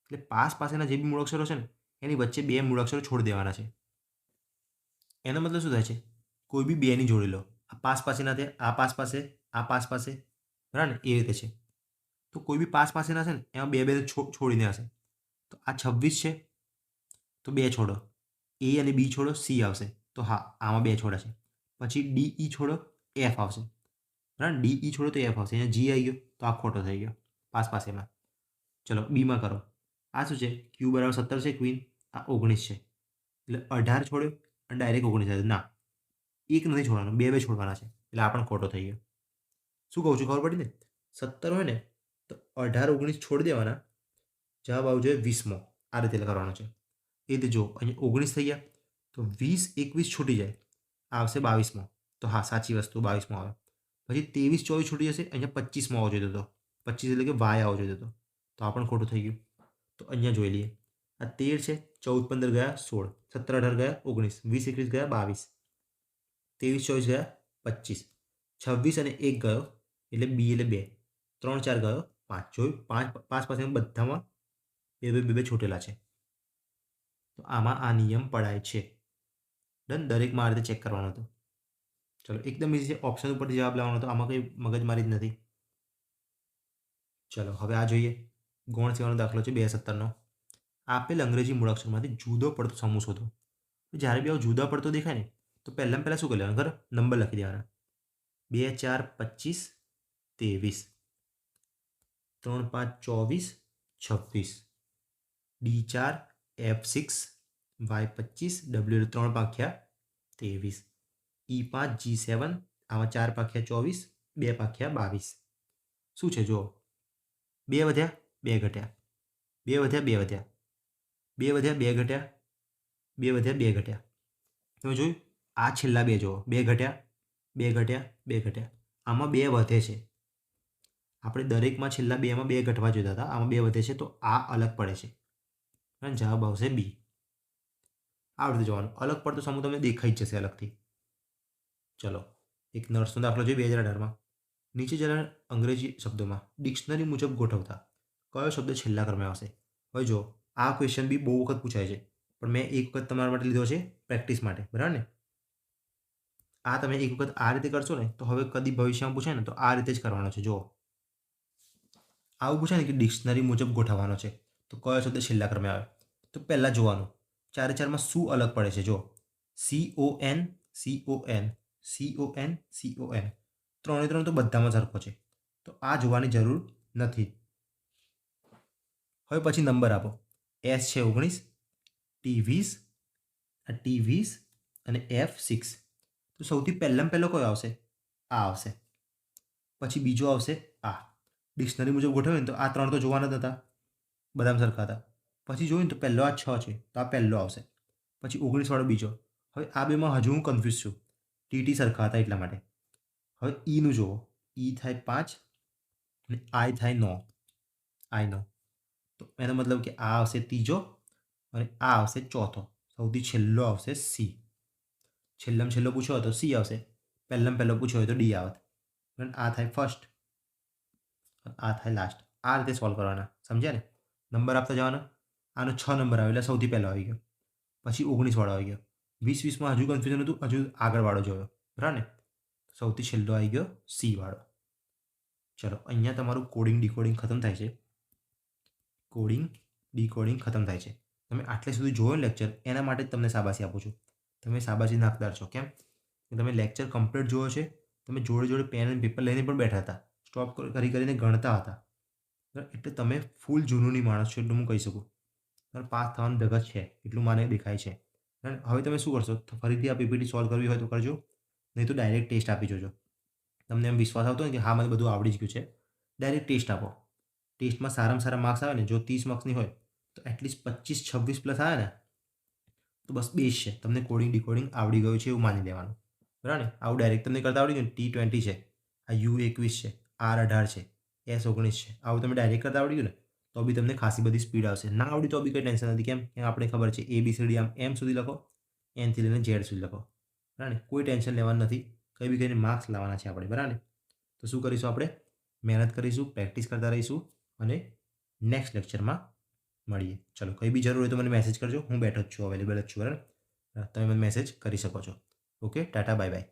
એટલે પાસેના જે બી મૂળાક્ષરો છે ને, એની વચ્ચે 2 મૂળાક્ષરો છોડી દેવાના છે. એનો મતલબ શું થાય છે? કોઈ બી 2 ની જોડી લો. આ પાસેના તે આ પાસે, આ પાસે, બરાબર ને, એ રીતે છે. તો કોઈ બી પાસેના છે ને, એમાં 2 છોડીને હશે. તો આ 26 છે, તો 2 છોડો. એ અને બી છોડો, સી આવશે. તો હા, આમાં 2 છોડા છે. પછી ડી ઈ છોડો, એફ આવશે. બરાબર, ડી ઈ છોડો તો એફ આવશે. અહીંયા જી આવી ગયો, તો આ ખોટો થઈ ગયો પાસેમાં. ચલો બીમાં કરો. આ શું છે? ક્યુ બરાબર 17 છે, ક્વીન આ 19 છે, એટલે 18 છોડ્યો અને ડાયરેક્ટ 19 આવ્યો. ના, એક નથી છોડવાનો, 2 છોડવાના છે, એટલે આ પણ ખોટો થઈ ગયો. શું કહું છું ખબર પડી ને? 17 હોય ને તો 18, 19 છોડી દેવાના, જવાબ આવવો જોઈએ 20મો. આ રીતે કરવાનો છે. એ રીતે જો અહીંયા 19 થઈ ગયા, તો 20, 21 છૂટી જાય, આ આવશે 22મો. તો હા, સાચી વસ્તુ 22માં આવે. પછી 23-24 છૂટી જશે. અહીંયા 25માં આવવો જોઈએ હતો. 25 એટલે કે વાય આવવો જોઈએ હતો. તો આ પણ ખોટું થઈ ગયું. તો અહીંયા જોઈ લઈએ. આ 13 છે, 14-15 ગયા 16, 17-18 ગયા 19, 20-21 ગયા 22, 23-24 ગયા 25, 26 અને 1 ગયો એટલે બી એટલે 2, 3-4 ગયો 5. જોયું 5 પાસે બધામાં 2 છૂટેલા છે. તો આમાં આ નિયમ પડાય છે. ડન. દરેકમાં આ રીતે ચેક કરવાનું હતું. ચલો, એકદમ ઇઝી છે. ઓપ્શન ઉપરથી જવાબ લાવવાનો હતો. આમાં કંઈ મગજમારી જ નથી. ચલો, હવે આ જોઈએ. ગૌણ સેવાનો દાખલો છે 2017નો. આપેલ અંગ્રેજી મૂળાક્ષરમાંથી જુદો પડતો સમૂહ શોધો. જ્યારે બી આવો જુદા પડતો દેખાય ને, તો પહેલાં શું કરી લેવાનું? ખબર? નંબર લખી દેવાના. 2, 4, 25, 23, 3, 5, 24, 26, D4, F6, Y25, W3 પાંખ્યા 23, E5, G7, આમાં 4 પાંખ્યા 24, 2 પાંખ્યા 22. શું છે? જો 2 વધ્યા 2 ઘટ્યા, 2 વધ્યા 2 વધ્યા, 2 વધ્યા 2 ઘટ્યા, 2 વધ્યા 2 ઘટ્યા. તમે જોયું? આ છેલ્લા 2 જુઓ. 2 ઘટ્યા 2 ઘટ્યા 2 ઘટ્યા. આમાં 2 વધે છે. આપણે દરેકમાં છેલ્લા 2માં 2 ઘટવા જોતા હતા. આમાં 2 વધે છે, તો આ અલગ પડે છે. અને જવાબ આવશે બી. આવડતું જવાનું. અલગ પડતો સમૂહ તમને દેખાઈ જ જશે અલગથી. ચલો, એક નર્સનો દાખલો છે 2018માં. નીચે જરા અંગ્રેજી શબ્દોમાં ડિક્શનરી મુજબ ગોઠવતા કયો શબ્દ છેલ્લા ક્રમે આવશે? હવે જો, આ ક્વેશ્ચન બી બહુ વખત પૂછાય છે, પણ મેં એક વખત તમારા માટે લીધો છે પ્રેક્ટિસ માટે. બરાબર ને? આ તમે એક વખત આ રીતે કરશો ને, તો હવે કદી ભવિષ્યમાં પૂછાય ને, તો આ રીતે જ કરવાનો છે. જુઓ, આવું પૂછાય ને કે ડિક્શનરી મુજબ ગોઠવવાનો છે, તો કયો શબ્દ છેલ્લા ક્રમે આવે? તો પહેલાં જોવાનું 4-4માં શું અલગ પડે છે. જો, CON, CON, CON, CON, 3 તો બધામાં સરખો છે, તો આ જોવાની જરૂર નથી. હવે પછી નંબર આપો. S છે 19, T20, T20 અને F6. તો સૌથી પહેલાં પહેલો કયો આવશે? આ આવશે. પછી બીજો આવશે આ. ડિક્શનરી મુજબ ગોઠવે ને, તો આ 3 તો જોવાના જ હતા, બધામાં સરખા હતા. પછી જોયું ને, તો પહેલો આ 6 છે, તો આ પહેલો આવશે. પછી 19 વાળો બીજો. હવે આ બેમાં હજુ હું કન્ફ્યુઝ છું. TT સરખા હતા એટલા માટે. હવે ઈનું જુઓ. ઈ થાય 5 અને આઈ થાય 9. આઈ 9. તો એનો મતલબ કે આ આવશે ત્રીજો અને આ આવશે ચોથો. સૌથી છેલ્લો આવશે સી. છેલ્લામાં છેલ્લો પૂછ્યો હોય તો સી આવશે. પહેલામાં પહેલો પૂછ્યો હોય તો ડી આવત. અને આ થાય ફર્સ્ટ, આ થાય લાસ્ટ. આ રીતે સોલ્વ કરવાના. સમજ્યા ને? નંબર આપતા જવાના. આનો 6 નંબર આવે એટલે સૌથી પહેલો આવી ગયો. પછી 19 વાળો આવી ગયો. 20-20માં હજુ કન્ફ્યુઝન હતું, હજુ આગળવાળો જોયો. બરાબર ને? સૌથી છેલ્લો આવી ગયો સી વાળો. ચલો, અહીંયા તમારું કોડિંગ ડીકોડિંગ ખતમ થાય છે. કોડિંગ ડીકોડિંગ ખતમ થાય છે. તમે આટલે સુધી જોયો લેક્ચર, એના માટે જ તમને શાબાશી આપું છું. તમે શાબાશી નાખદાર છો. કેમ? તમે લેક્ચર કમ્પ્લીટ જોયો છે. તમે જોડે જોડે પેન અને પેપર લઈને પણ બેઠા હતા. સ્ટોપ કરીને ગણતા હતા. એટલે તમે ફૂલ જૂનુની માણસ છો એટલું હું કહી શકું. પાસ થવાનું ભેગા છે એટલું મને દેખાય છે. હવે તમે શું કરશો? ફરીથી આ પીપીટી સોલ્વ કરવી હોય તો કરજો, નહીં તો ડાયરેક્ટ ટેસ્ટ આપી જોજો. તમને એમ વિશ્વાસ આવતો હોય કે હા, મને બધું આવડી જ ગયું છે, ડાયરેક્ટ ટેસ્ટ આપો. ટેસ્ટમાં સારામાં સારા માર્ક્સ આવે ને, જો 30 માર્ક્સની હોય તો એટલીસ્ટ 25-26 પ્લસ આવે ને, તો બસ બેસ્ટ છે. તમને કોડિંગ ડીકોડિંગ આવડી ગયું છે એવું માની લેવાનું. બરાબર ને? આવું ડાયરેક્ટ તમને કરતા આવડી ગયું ને, T20 છે, આ U21 છે, R18 છે, S19 છે, આવું તમે ડાયરેક્ટ કરતા આવડી ગયું ને, તો બી તમને ખાસી બધી સ્પીડ આવશે. ના આવડી તો બી કંઈ ટેન્શન નથી. કેમ? આપણે ખબર છે ABCD આમ M સુધી લખો, N થી લઈને Z સુધી લખો. બરાબર ને? કોઈ ટેન્શન લેવાનું નથી. કંઈ બી કરીને માર્ક્સ લાવવાના છે આપણે. બરાબર ને? તો શું કરીશું? આપણે મહેનત કરીશું, પ્રેક્ટિસ કરતા રહીશું અને નેક્સ્ટ લેક્ચરમાં મળીએ. ચલો, કંઈ બી જરૂર હોય તો મને મેસેજ કરજો. હું બેઠો જ છું, અવેલેબલ જ છું. બરાબર? તમે મને મેસેજ કરી શકો છો. Okay, Tata, bye bye.